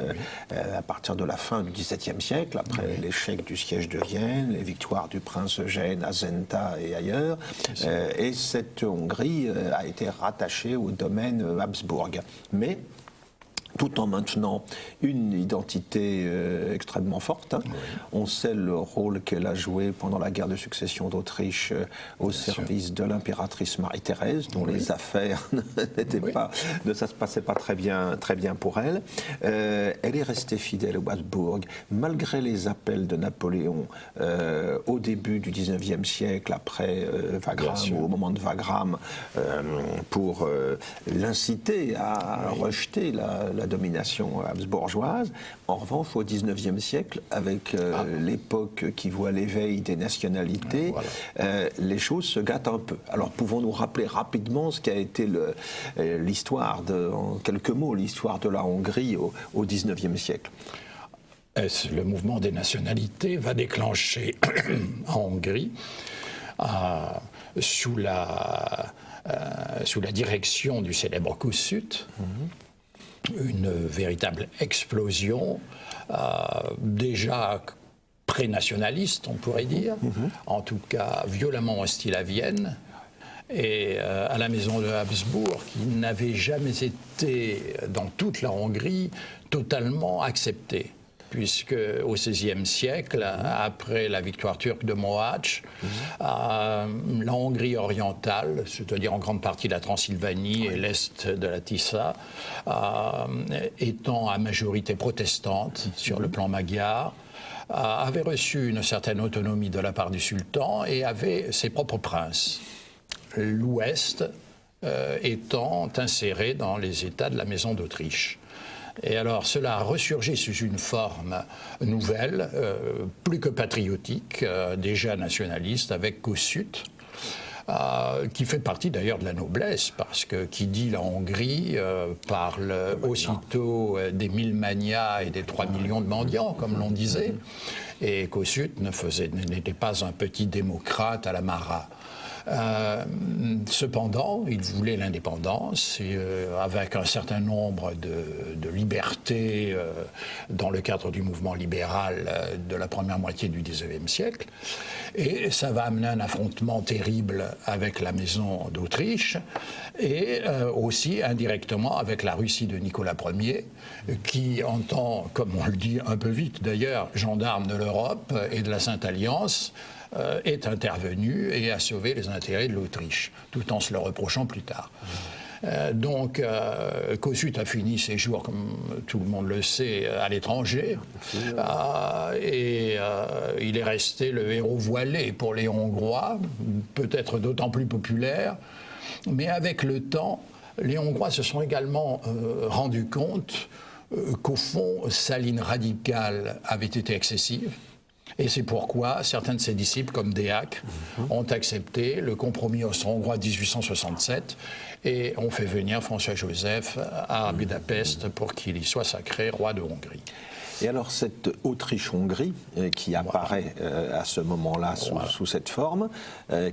à partir de la fin du XVIIe siècle, après l'échec du siège de Vienne, les victoires du prince Eugène à Zenta et ailleurs. Et cette Hongrie a été rattachée au domaine Habsbourg. Mais tout en maintenant une identité extrêmement forte. On sait le rôle qu'elle a joué pendant la guerre de succession d'Autriche au service de l'impératrice Marie-Thérèse, dont les affaires ne se passaient pas très bien pour elle. Elle est restée fidèle aux Habsbourg, malgré les appels de Napoléon au début du XIXe siècle, après Wagram, ou au moment de Wagram, pour l'inciter à rejeter la domination habsbourgeoise. En revanche, au XIXe siècle, avec l'époque qui voit l'éveil des nationalités, les choses se gâtent un peu. Alors, pouvons-nous rappeler rapidement ce qu'a été l'histoire, en quelques mots, l'histoire de la Hongrie au XIXe siècle? Le mouvement des nationalités va déclencher en Hongrie, sous la direction du célèbre Kossuth, une véritable explosion, déjà pré-nationaliste, on pourrait dire, en tout cas violemment hostile à Vienne, et à la maison de Habsbourg, qui n'avait jamais été, dans toute la Hongrie, totalement acceptée. Puisque au XVIe siècle, après la victoire turque de Mohács, la Hongrie orientale, c'est-à-dire en grande partie la Transylvanie et l'est de la Tisza, étant à majorité protestante sur le plan magyar, avait reçu une certaine autonomie de la part du sultan et avait ses propres princes. L'ouest étant inséré dans les États de la Maison d'Autriche. Et alors, cela a ressurgi sous une forme nouvelle, plus que patriotique, déjà nationaliste, avec Kossuth, qui fait partie d'ailleurs de la noblesse, parce que qui dit la Hongrie parle aussitôt des 1000 manias et des 3 millions de mendiants, comme l'on disait. Et Kossuth n'était pas un petit démocrate à la Marat. Cependant, il voulait l'indépendance avec un certain nombre de libertés dans le cadre du mouvement libéral de la première moitié du XIXe siècle. Et ça va amener un affrontement terrible avec la maison d'Autriche et aussi indirectement avec la Russie de Nicolas Ier, qui entend, comme on le dit un peu vite d'ailleurs, gendarme de l'Europe et de la Sainte Alliance, est intervenu et a sauvé les intérêts de l'Autriche, tout en se le reprochant plus tard. Donc, Kossuth a fini ses jours, comme tout le monde le sait, à l'étranger. Et il est resté le héros voilé pour les Hongrois, peut-être d'autant plus populaire. Mais avec le temps, les Hongrois se sont également rendus compte qu'au fond, sa ligne radicale avait été excessive. Et c'est pourquoi certains de ses disciples, comme Deák, ont accepté le compromis austro-hongrois de 1867 et ont fait venir François-Joseph à Budapest pour qu'il y soit sacré roi de Hongrie. Et alors cette Autriche-Hongrie qui apparaît à ce moment-là sous cette forme,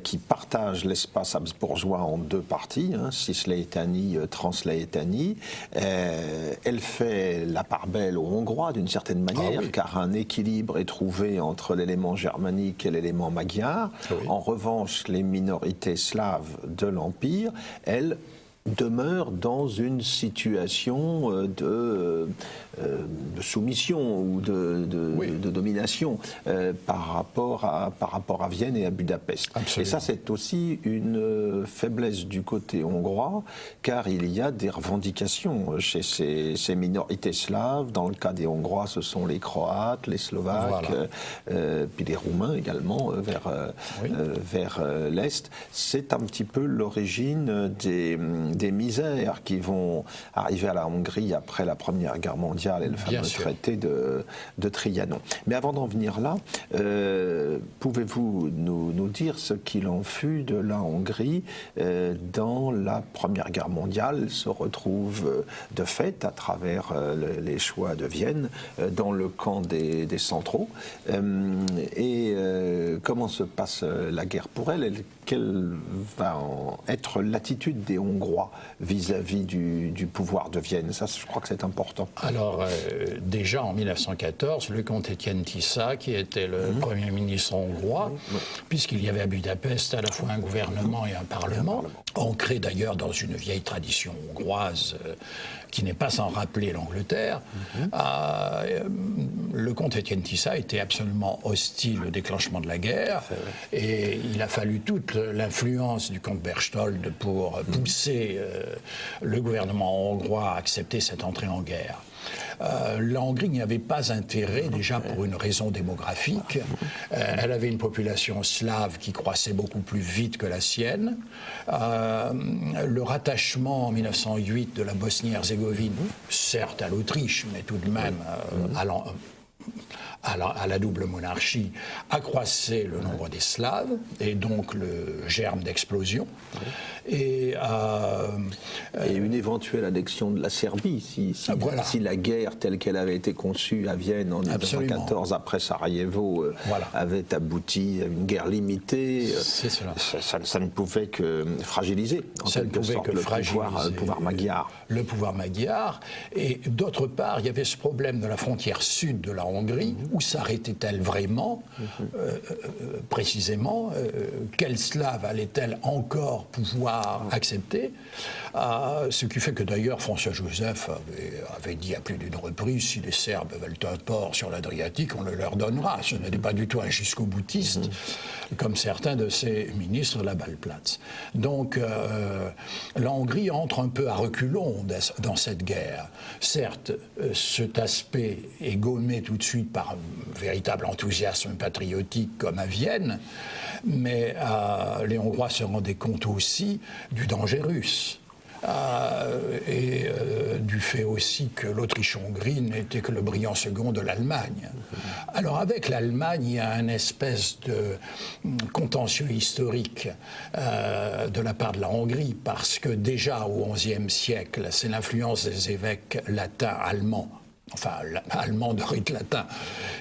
qui partage l'espace habsbourgeois en deux parties, Cislétanie, Translétanie, elle fait la part belle aux Hongrois d'une certaine manière, car un équilibre est trouvé entre l'élément germanique et l'élément magyar. En revanche, les minorités slaves de l'Empire, elles, demeure dans une situation de soumission ou de domination par rapport à Vienne et à Budapest. Absolument. Et ça, c'est aussi une faiblesse du côté hongrois, car il y a des revendications chez ces minorités slaves. Dans le cas des Hongrois, ce sont les Croates, les Slovaques, puis les Roumains également vers l'Est. C'est un petit peu l'origine des misères qui vont arriver à la Hongrie après la Première Guerre mondiale et le fameux traité de Trianon. Mais avant d'en venir là, pouvez-vous nous dire ce qu'il en fut de la Hongrie dans la Première Guerre mondiale, se retrouve de fait à travers les choix de Vienne dans le camp des centraux, et comment se passe la guerre pour elle, quelle va être l'attitude des Hongrois vis-à-vis du pouvoir de Vienne? Ça, je crois que c'est important. Alors, déjà en 1914, le comte Étienne Tisza, qui était le Premier ministre hongrois, puisqu'il y avait à Budapest à la fois un gouvernement et un parlement, ancré d'ailleurs dans une vieille tradition hongroise qui n'est pas sans rappeler l'Angleterre, le comte Étienne Tisza était absolument hostile au déclenchement de la guerre, et il a fallu toute l'influence du comte Berchtold pour pousser le gouvernement hongrois à accepter cette entrée en guerre. La Hongrie n'y avait pas intérêt, déjà pour une raison démographique. Elle avait une population slave qui croissait beaucoup plus vite que la sienne. Le rattachement en 1908 de la Bosnie-Herzégovine, certes à l'Autriche, mais tout de même à la double monarchie, accroissait le nombre des Slaves, et donc le germe d'explosion. Et une éventuelle annexion de la Serbie, si la guerre telle qu'elle avait été conçue à Vienne en 1914, après Sarajevo, avait abouti à une guerre limitée, ça ne pouvait que fragiliser, en quelque sorte, le pouvoir magyar. Le pouvoir magyar. Et d'autre part, il y avait ce problème de la frontière sud de la Hongrie. Où s'arrêtait-elle vraiment, précisément? Quelle slave allait-elle encore pouvoir accepter? Ce qui fait que d'ailleurs François Joseph avait dit à plus d'une reprise, si les Serbes veulent un port sur l'Adriatique, on le leur donnera. Ce n'était pas du tout un jusqu'au-boutiste, comme certains de ses ministres de la Ballplatz. Donc la Hongrie entre un peu à reculons dans cette guerre. Certes, cet aspect est gommé tout de suite par un véritable enthousiasme patriotique comme à Vienne, mais les Hongrois se rendaient compte aussi du danger russe. Du fait aussi que l'Autriche-Hongrie n'était que le brillant second de l'Allemagne. Alors avec l'Allemagne, il y a une espèce de contentieux historique de la part de la Hongrie, parce que déjà au XIe siècle, c'est l'influence des évêques latins allemands, enfin allemand de rite latin,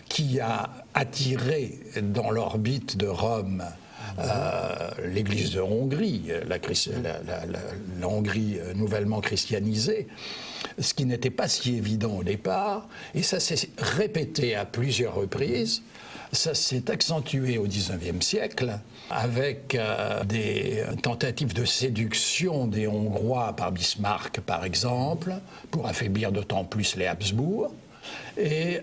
qui a attiré dans l'orbite de Rome l'Église de Hongrie, la Hongrie nouvellement christianisée, ce qui n'était pas si évident au départ, et ça s'est répété à plusieurs reprises. Ça s'est accentué au XIXe siècle avec des tentatives de séduction des Hongrois par Bismarck, par exemple, pour affaiblir d'autant plus les Habsbourg. Et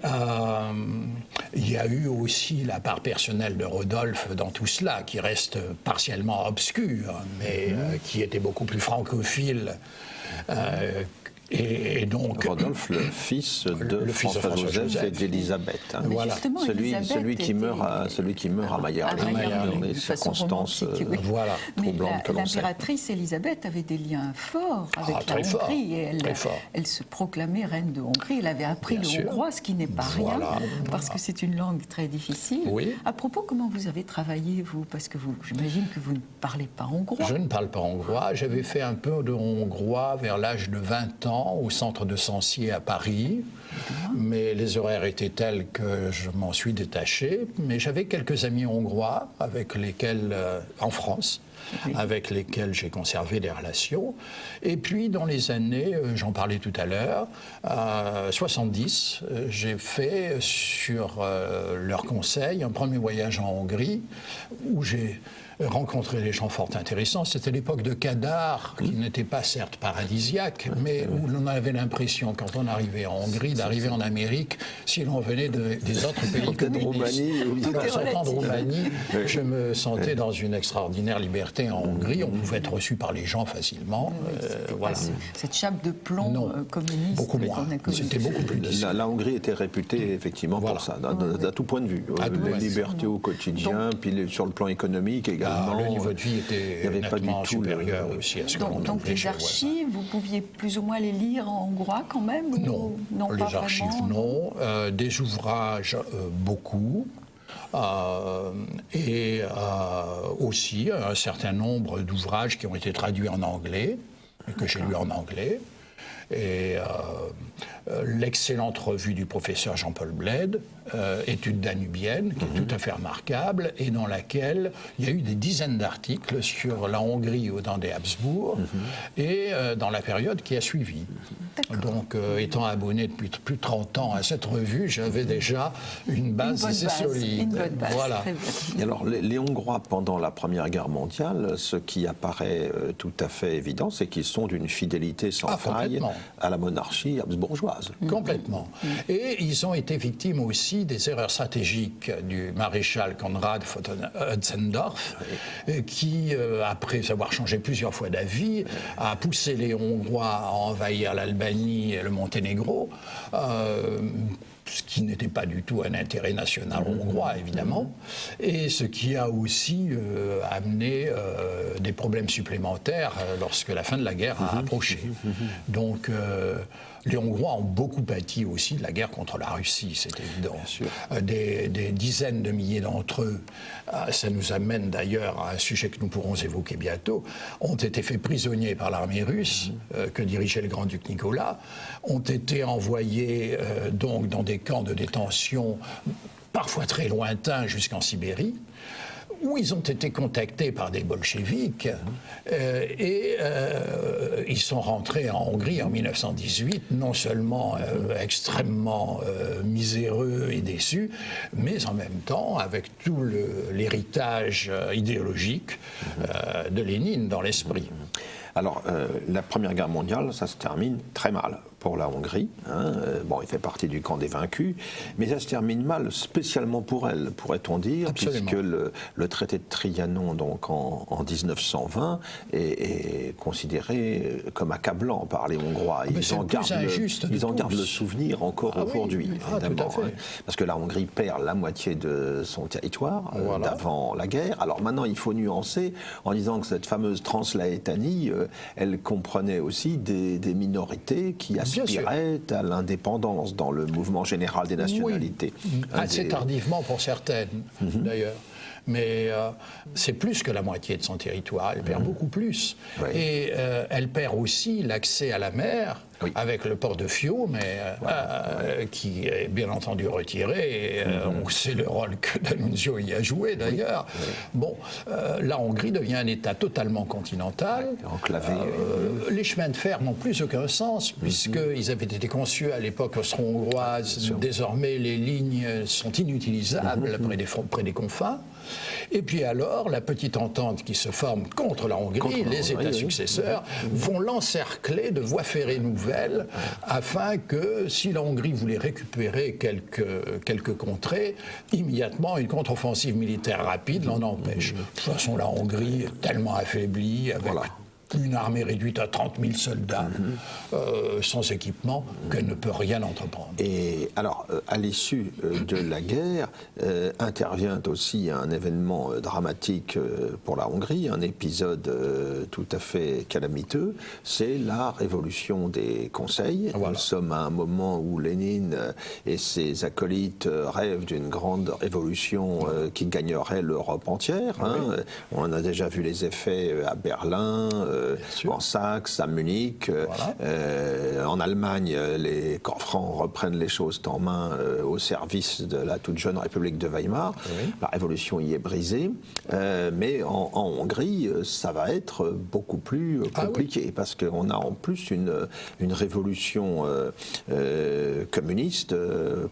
il y a eu aussi la part personnelle de Rodolphe dans tout cela, qui reste partiellement obscure, mais qui était beaucoup plus francophile. Et donc, Rodolphe, le fils de François-Joseph et d'Élisabeth. Voilà. Celui qui meurt à Mayarling, dans des circonstances troublantes que l'on sait. L'impératrice Élisabeth avait des liens forts avec la Hongrie, et elle se proclamait reine de Hongrie. Elle avait appris le hongrois, ce qui n'est pas rien, parce que c'est une langue très difficile. Oui. À propos, comment vous avez travaillé, vous? Parce que j'imagine que vous ne parlez pas hongrois. Je ne parle pas hongrois. J'avais fait un peu de hongrois vers l'âge de 20 ans, au centre de Sancier à Paris, mais les horaires étaient tels que je m'en suis détaché. Mais j'avais quelques amis hongrois avec lesquels, en France, avec lesquels j'ai conservé des relations. Et puis dans les années, j'en parlais tout à l'heure, 70, j'ai fait sur leur conseil un premier voyage en Hongrie où j'ai rencontrer des gens fort intéressants. C'était l'époque de Kadar, qui n'était pas certes paradisiaque, mais où l'on avait l'impression, quand on arrivait en Hongrie, d'arriver en Amérique, si l'on venait des autres pays communistes. En sortant de Roumanie, je me sentais dans une extraordinaire liberté en Hongrie. On pouvait être reçu par les gens facilement. Voilà. Cette chape de plomb communiste. Beaucoup moins. C'était beaucoup plus difficile. La Hongrie était réputée effectivement pour ça, à tout point de vue. Les libertés au quotidien, puis sur le plan économique également. également. Le niveau de vie était il y avait pas du nettement tout supérieur aussi à ce que l'on Donc trouvait les chez les voisins. archives, vous pouviez plus ou moins les lire en hongrois quand même ou... Non, les pas archives, vraiment, non. Des ouvrages, beaucoup. Et aussi un certain nombre d'ouvrages qui ont été traduits en anglais, et que j'ai lus en anglais. Et l'excellente revue du professeur Jean-Paul Bled, Études danubiennes, qui est tout à fait remarquable, et dans laquelle il y a eu des dizaines d'articles sur la Hongrie au temps des Habsbourg, et dans la période qui a suivi. Donc, étant abonné depuis plus de 30 ans à cette revue, j'avais déjà une base assez solide. Une bonne base, Voilà. très bien. Et alors, les Hongrois, pendant la Première Guerre mondiale, ce qui apparaît tout à fait évident, c'est qu'ils sont d'une fidélité sans faille à la monarchie habsbourgeoise. Complètement. Et ils ont été victimes aussi des erreurs stratégiques du maréchal Konrad von Hötzendorf, qui, après avoir changé plusieurs fois d'avis, a poussé les Hongrois à envahir l'Albanie et le Monténégro, ce qui n'était pas du tout un intérêt national hongrois, évidemment, et ce qui a aussi amené des problèmes supplémentaires lorsque la fin de la guerre a approché. Donc, les Hongrois ont beaucoup pâti aussi de la guerre contre la Russie, c'est évident. Des dizaines de milliers d'entre eux, ça nous amène d'ailleurs à un sujet que nous pourrons évoquer bientôt, ont été faits prisonniers par l'armée russe que dirigeait le grand-duc Nicolas, ont été envoyés donc dans des camps de détention parfois très lointains jusqu'en Sibérie, où ils ont été contactés par des bolcheviks et ils sont rentrés en Hongrie en 1918, non seulement extrêmement miséreux et déçus, mais en même temps avec tout l'héritage idéologique de Lénine dans l'esprit. Alors, la Première Guerre mondiale, ça se termine très mal pour la Hongrie. Bon, il fait partie du camp des vaincus, mais ça se termine mal spécialement pour elle, pourrait-on dire, Absolument. puisque le traité de Trianon, donc en 1920, est considéré comme accablant par les Hongrois. Ils en gardent le souvenir encore aujourd'hui, évidemment. Tout à fait. Parce que la Hongrie perd la moitié de son territoire d'avant la guerre. Alors maintenant, il faut nuancer en disant que cette fameuse Translaétanie, elle comprenait aussi des minorités qui aspiraient à l'indépendance dans le mouvement général des nationalités. Oui. Assez tardivement pour certaines, d'ailleurs. Mais c'est plus que la moitié de son territoire, elle perd beaucoup plus. Oui. Et elle perd aussi l'accès à la mer, avec le port de Fiume, qui est bien entendu retiré. Et, on sait le rôle que D'Annunzio y a joué, d'ailleurs. Bon, la Hongrie devient un État totalement continental. Enclavé. Les chemins de fer n'ont plus aucun sens, puisqu'ils avaient été conçus à l'époque austro-hongroise. Désormais, les lignes sont inutilisables près des confins. Et puis alors, la petite entente qui se forme contre la Hongrie, les États successeurs, vont l'encercler de voies ferrées nouvelles, afin que, si la Hongrie voulait récupérer quelques contrées, immédiatement une contre-offensive militaire rapide l'en empêche. De toute façon, la Hongrie est tellement affaiblie, avec une armée réduite à 30 000 soldats, sans équipement, qu'elle ne peut rien entreprendre. Et alors, à l'issue de la guerre, intervient aussi un événement dramatique pour la Hongrie, un épisode tout à fait calamiteux, c'est la révolution des conseils. Nous sommes à un moment où Lénine et ses acolytes rêvent d'une grande révolution qui gagnerait l'Europe entière. On en a déjà vu les effets à Berlin, en Saxe, à Munich. En Allemagne, les corps francs reprennent les choses en main au service de la toute jeune République de Weimar. La révolution y est brisée. Mais en Hongrie, ça va être beaucoup plus compliqué parce qu'on a en plus une révolution communiste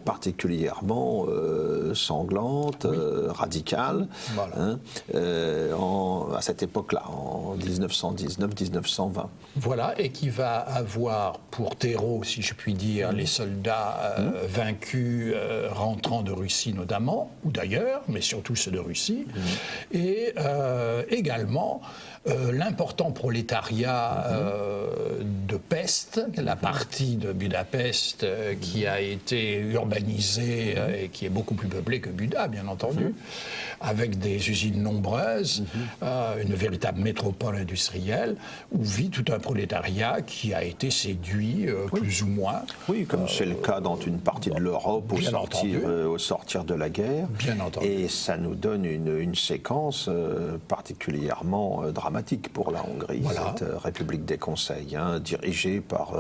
particulièrement sanglante, radicale. À cette époque-là, en 1919-1920. Voilà, et qui va avoir pour terreau, si je puis dire, les soldats vaincus rentrant de Russie notamment, ou d'ailleurs, mais surtout ceux de Russie, et également l'important prolétariat de Pest, la partie de Budapest qui a été urbanisée et qui est beaucoup plus peuplée que Buda, bien entendu, avec des usines nombreuses, une véritable métropole industrielle, où vit tout un prolétariat qui a été séduit, plus ou moins. Oui, comme c'est le cas dans une partie de l'Europe au sortir de la guerre. Bien entendu. Et ça nous donne une séquence particulièrement dramatique pour la Hongrie, Voilà. cette République des Conseils, dirigée par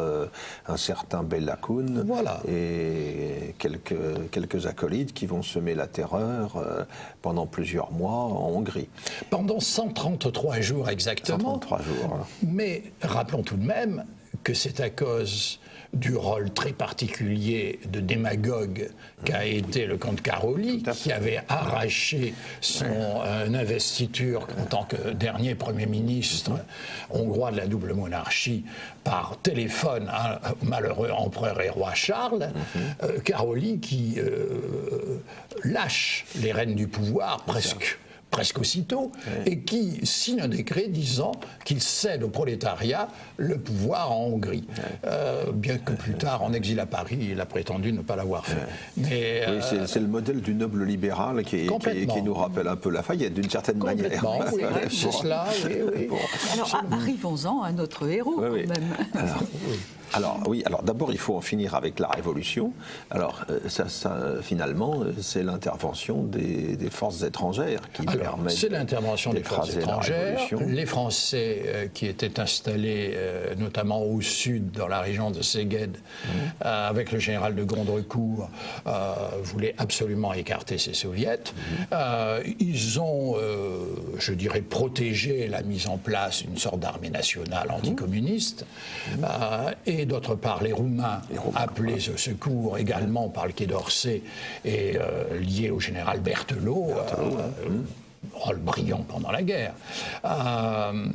un certain Béla Kun et quelques acolytes qui vont semer la terreur pendant plusieurs mois en Hongrie. Pendant 133 jours exactement. 133 jours. Mais rappelons tout de même que c'est à cause du rôle très particulier de démagogue qu'a été le comte Károly, qui avait arraché son investiture en tant que dernier Premier ministre hongrois de la double monarchie par téléphone à un malheureux empereur et roi Charles, Károly qui lâche les rênes du pouvoir presque aussitôt, et qui signe un décret disant qu'il cède au prolétariat le pouvoir en Hongrie. Bien que plus tard, en exil à Paris, il a prétendu ne pas l'avoir fait. Mais, oui, c'est le modèle du noble libéral qui nous rappelle un peu Lafayette, d'une certaine manière. Oui, c'est cela, oui. Alors, arrivons-en à notre héros, quand même. Alors d'abord, il faut en finir avec la Révolution. Alors, finalement, c'est l'intervention des forces étrangères qui permettent. C'est l'intervention des forces étrangères. Les Français qui étaient installés notamment au sud, dans la région de Szeged, avec le général de Gondrecourt, voulaient absolument écarter ces soviets. Ils ont, je dirais, protégé la mise en place d'une sorte d'armée nationale anticommuniste. Et d'autre part, les Roumains appelés au secours également par le Quai d'Orsay et liés au général Berthelot, rôle brillant pendant la guerre,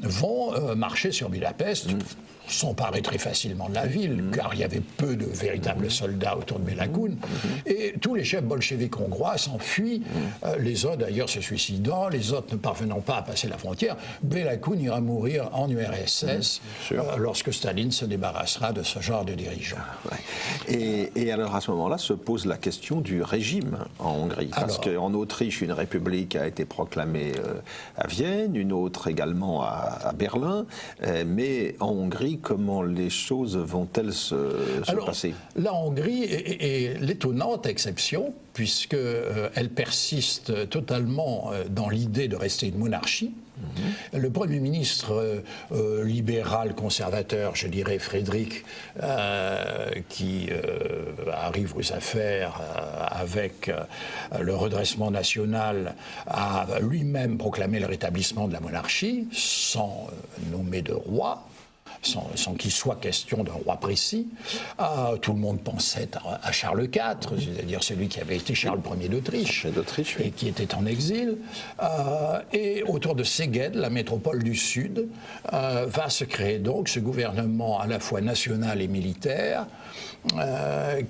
vont marcher sur Budapest, s'emparer très facilement de la ville, car il y avait peu de véritables soldats autour de Béla Kun, et tous les chefs bolcheviques hongrois s'enfuient, les uns d'ailleurs se suicidant, les autres ne parvenant pas à passer la frontière. Béla Kun ira mourir en URSS lorsque Staline se débarrassera de ce genre de dirigeants. Et alors à ce moment-là se pose la question du régime en Hongrie, parce qu'en Autriche, une république a été proclamée à Vienne, une autre également à Berlin, mais en Hongrie, comment les choses vont-elles se passer? La Hongrie est l'étonnante exception, puisqu'elle persiste totalement dans l'idée de rester une monarchie. Le Premier ministre libéral conservateur, je dirais Frédéric, qui arrive aux affaires avec le redressement national, a lui-même proclamé le rétablissement de la monarchie, sans nommer de roi. Sans qu'il soit question d'un roi précis. Tout le monde pensait à Charles IV, c'est-à-dire celui qui avait été Charles Ier d'Autriche, et qui était en exil. Et autour de Szeged, la métropole du Sud, va se créer donc ce gouvernement à la fois national et militaire,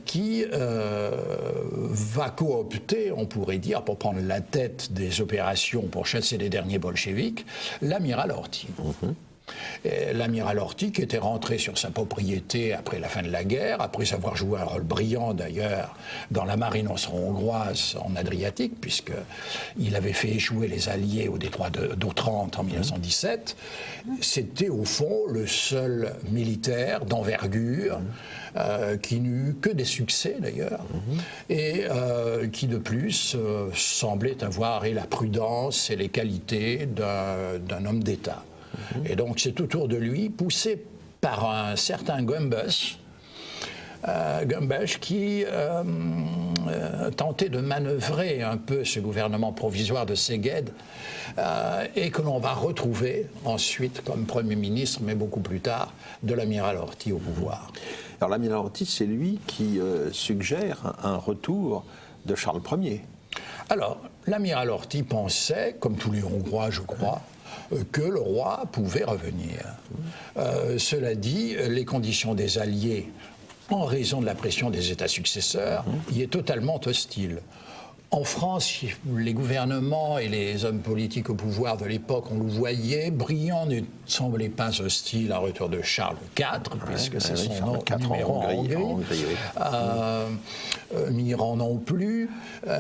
qui va coopter, on pourrait dire, pour prendre la tête des opérations pour chasser les derniers bolcheviks, l'amiral Horthy. L'amiral Horthy, qui était rentré sur sa propriété après la fin de la guerre, après avoir joué un rôle brillant d'ailleurs dans la marine austro-hongroise en Adriatique, puisqu'il avait fait échouer les Alliés au détroit d'Otrante en 1917, c'était au fond le seul militaire d'envergure qui n'eut que des succès d'ailleurs, et qui de plus semblait avoir la prudence et les qualités d'un homme d'État. Et donc c'est autour de lui, poussé par un certain Gömbös, qui tentait de manœuvrer un peu ce gouvernement provisoire de Szeged, et que l'on va retrouver ensuite comme Premier ministre, mais beaucoup plus tard, de l'amiral Horthy au pouvoir. Alors l'amiral Horthy, c'est lui qui suggère un retour de Charles Ier. Alors, l'amiral Horthy pensait, comme tous les Hongrois je crois, que le roi pouvait revenir. Cela dit, les conditions des Alliés, en raison de la pression des États successeurs, y est totalement hostile. En France, les gouvernements et les hommes politiques au pouvoir de l'époque, on le voyait, Briand ne semblait pas hostile à un retour de Charles IV, puisque c'est son nom numéro en Hongrie. Mitterrand non plus,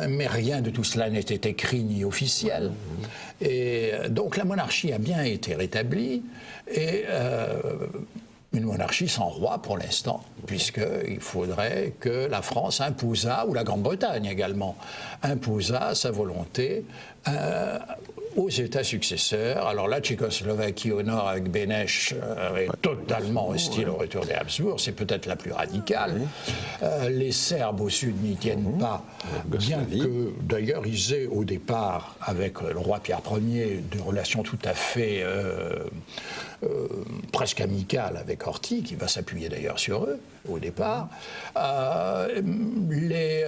mais rien de tout cela n'était écrit ni officiel. Et donc la monarchie a bien été rétablie, et une monarchie sans roi pour l'instant, puisqu'il faudrait que la France imposât, ou la Grande-Bretagne également, imposât sa volonté aux États successeurs. Alors la Tchécoslovaquie au nord avec Beneš est totalement hostile au retour des Habsbourg, c'est peut-être la plus radicale. Les Serbes au sud n'y tiennent pas, bien que d'ailleurs ils aient au départ avec le roi Pierre Ier de relations tout à fait presque amicales avec Horthy, qui va s'appuyer d'ailleurs sur eux au départ. Les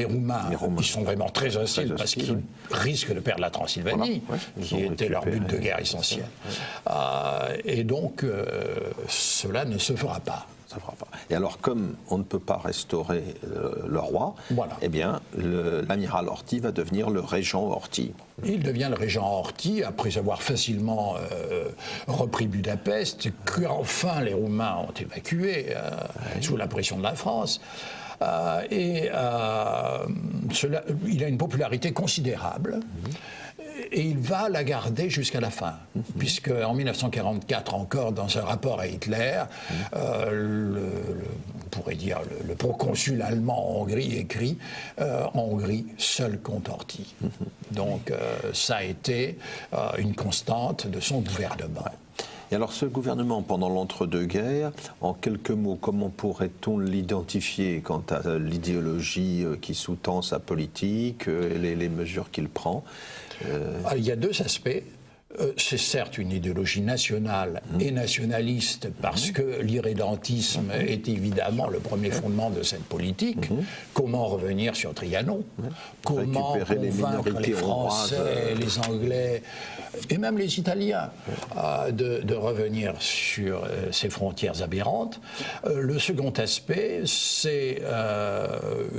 Roumains, ils sont vraiment très hostiles parce qu'ils risquent de perdre la Transylvanie, qui était leur but de guerre essentiel. Et donc, cela ne se fera pas. Ça fera pas. Et alors, comme on ne peut pas restaurer le roi, eh bien, l'amiral Horthy va devenir le régent Horthy. Il devient le régent Horthy après avoir facilement repris Budapest, qu'enfin les Roumains ont évacué sous la pression de la France. Il a une popularité considérable. Et il va la garder jusqu'à la fin, puisque en 1944 encore, dans un rapport à Hitler, on pourrait dire le proconsul allemand en Hongrie écrit en Hongrie, seul compte Horthy. Donc ça a été une constante de son gouvernement. Et alors ce gouvernement, pendant l'entre-deux-guerres, en quelques mots, comment pourrait-on l'identifier quant à l'idéologie qui sous-tend sa politique, les mesures qu'il prend? Il y a deux aspects. C'est certes une idéologie nationale et nationaliste parce que l'irrédentisme est évidemment le premier fondement de cette politique. Comment revenir sur Trianon? Comment convaincre les Français, les Anglais et même les Italiens de revenir sur ces frontières aberrantes? Le second aspect, c'est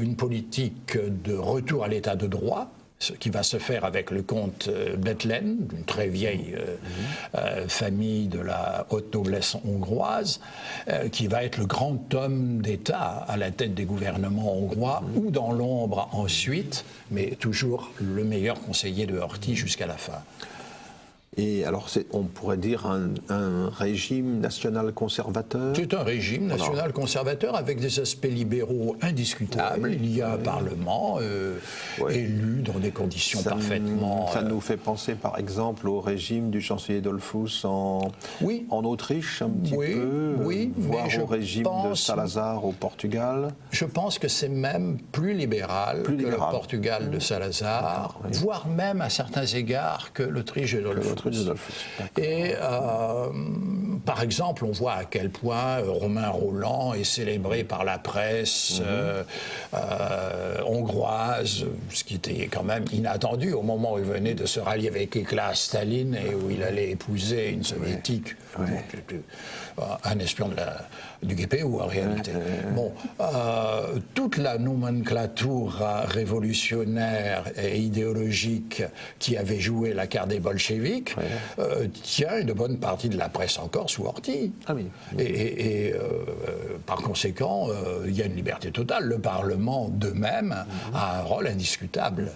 une politique de retour à l'état de droit, ce qui va se faire avec le comte Bethlen, d'une très vieille famille de la haute noblesse hongroise, qui va être le grand homme d'État à la tête des gouvernements hongrois, ou dans l'ombre ensuite, mais toujours le meilleur conseiller de Horthy jusqu'à la fin. Et alors, on pourrait dire un régime national conservateur? C'est un régime national conservateur avec des aspects libéraux indiscutables. Il y a un parlement élu dans des conditions parfaitement... Ça nous fait penser, par exemple, au régime du chancelier Dollfuss en Autriche, un petit peu, voire au régime de Salazar au Portugal. Je pense que c'est même plus libéral que le Portugal de Salazar, voire même à certains égards que l'Autriche de Dollfuss. Et par exemple, on voit à quel point Romain Rolland est célébré par la presse hongroise, ce qui était quand même inattendu au moment où il venait de se rallier avec éclat à Staline et où il allait épouser une soviétique, un espion du GPU en réalité. Toute la nomenclature révolutionnaire et idéologique qui avait joué la carte des bolcheviks tient une bonne partie de la presse encore sous Horthy. Et par conséquent, il y a une liberté totale. Le Parlement, de même, a un rôle indiscutable.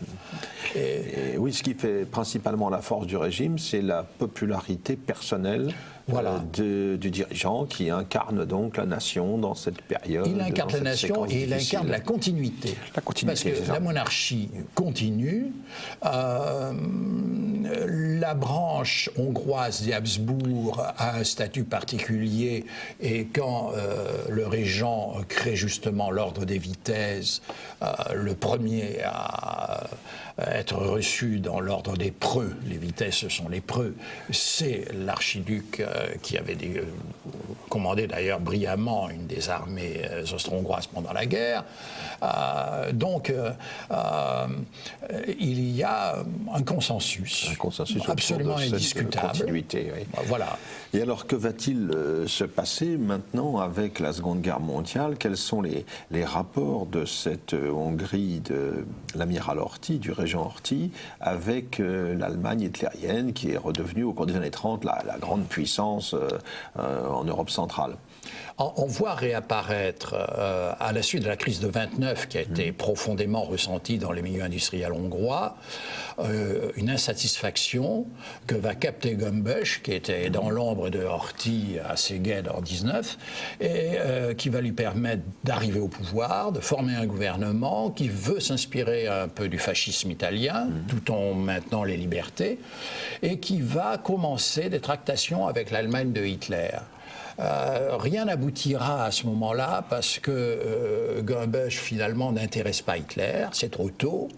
Et oui, ce qui fait principalement la force du régime, c'est la popularité personnelle du dirigeant qui incarne donc la nation dans cette période. Il incarne la nation et il incarne la continuité. Parce que la monarchie continue. La branche hongroise des Habsbourg a un statut particulier et quand le régent crée justement l'ordre des vitesses, le premier à être reçu dans l'ordre des preux, les vitesses ce sont les preux, c'est l'archiduc qui avait commandé d'ailleurs brillamment une des armées austro-hongroises pendant la guerre. Donc, il y a un consensus absolument indiscutable. Continuité, oui. Voilà. Et alors, que va-t-il se passer maintenant avec la Seconde Guerre mondiale? Quels sont les rapports de cette Hongrie de l'amiral Horthy, du régent Horthy, avec l'Allemagne hitlérienne, qui est redevenue au cours des années 30 la grande puissance en Europe centrale? On voit réapparaître, à la suite de la crise de 29, qui a été profondément ressentie dans les milieux industriels hongrois, une insatisfaction que va capter Gömbös, qui était dans l'ombre de Horthy à Szeged en 19, et qui va lui permettre d'arriver au pouvoir, de former un gouvernement qui veut s'inspirer un peu du fascisme italien, tout en maintenant les libertés, et qui va commencer des tractations avec l'Allemagne de Hitler. Rien n'aboutira à ce moment-là parce que Gömbös finalement n'intéresse pas Hitler, c'est trop tôt,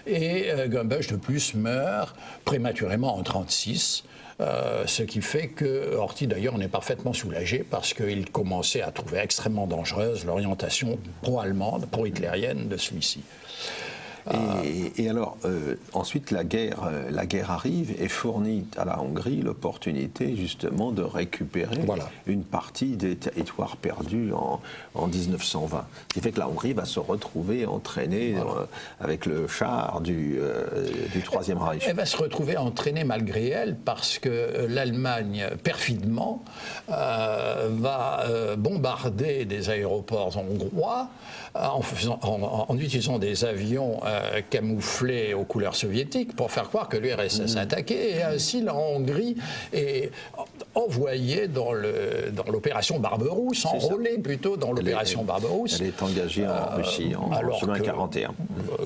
et Gömbös de plus meurt prématurément en 1936. Ce qui fait que Horthy d'ailleurs en est parfaitement soulagé parce qu'il commençait à trouver extrêmement dangereuse l'orientation pro-allemande, pro-hitlérienne de celui-ci. Et alors, ensuite, la guerre arrive et fournit à la Hongrie l'opportunité justement de récupérer une partie des territoires perdus en 1920. Ce qui fait que la Hongrie va se retrouver entraînée avec le char du Troisième Reich. Elle va se retrouver entraînée malgré elle parce que l'Allemagne, perfidement, va bombarder des aéroports hongrois en utilisant des avions camouflés aux couleurs soviétiques pour faire croire que l'URSS attaquait, et ainsi la Hongrie est envoyée dans l'opération Barberousse, enrôlée plutôt dans l'opération Barberousse. Elle est engagée en Russie en juin 1941.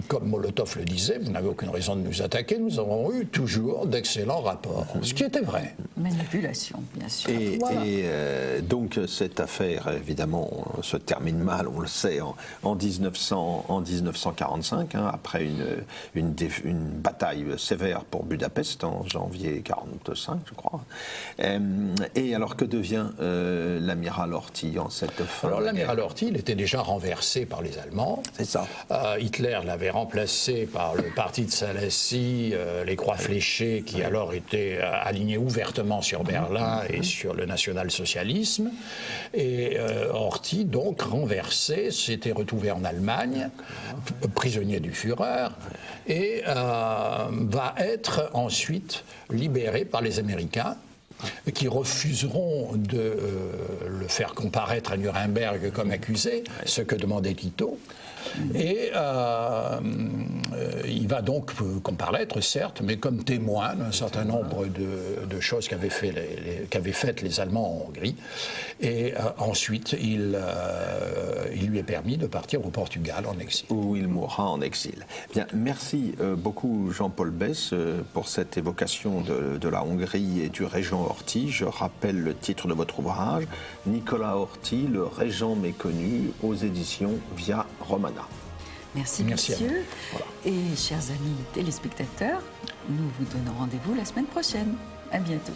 Comme Molotov le disait, vous n'avez aucune raison de nous attaquer, nous avons eu toujours d'excellents rapports, ce qui était vrai. Manipulation, bien sûr. Et donc cette affaire, évidemment, se termine mal, on le sait, en 1945, après une bataille sévère pour Budapest en janvier 1945, je crois. Et alors, que devient l'amiral Horthy en cette fin? Alors, l'amiral Horthy, il était déjà renversé par les Allemands. C'est ça. Hitler l'avait remplacé par le parti de Salassi, les Croix fléchées, qui alors étaient alignés ouvertement sur Berlin et sur le national-socialisme. Et Horthy, donc renversé, s'était retrouvé en Allemagne, prisonnier du Führer, et va être ensuite libéré par les Américains, qui refuseront de le faire comparaître à Nuremberg comme accusé, ce que demandait Tito. Et il va donc comparaître, certes, mais comme témoin d'un certain nombre de choses qu'avaient faites les Allemands en Hongrie. Et ensuite, il lui est permis de partir au Portugal en exil. Où il mourra en exil. Bien, merci beaucoup Jean-Paul Besse pour cette évocation de la Hongrie et du régent Horthy. Je rappelle le titre de votre ouvrage, Nicolas Horthy, le régent méconnu, aux éditions Via Romana. Merci messieurs. Voilà. Et chers amis téléspectateurs, nous vous donnons rendez-vous la semaine prochaine. À bientôt.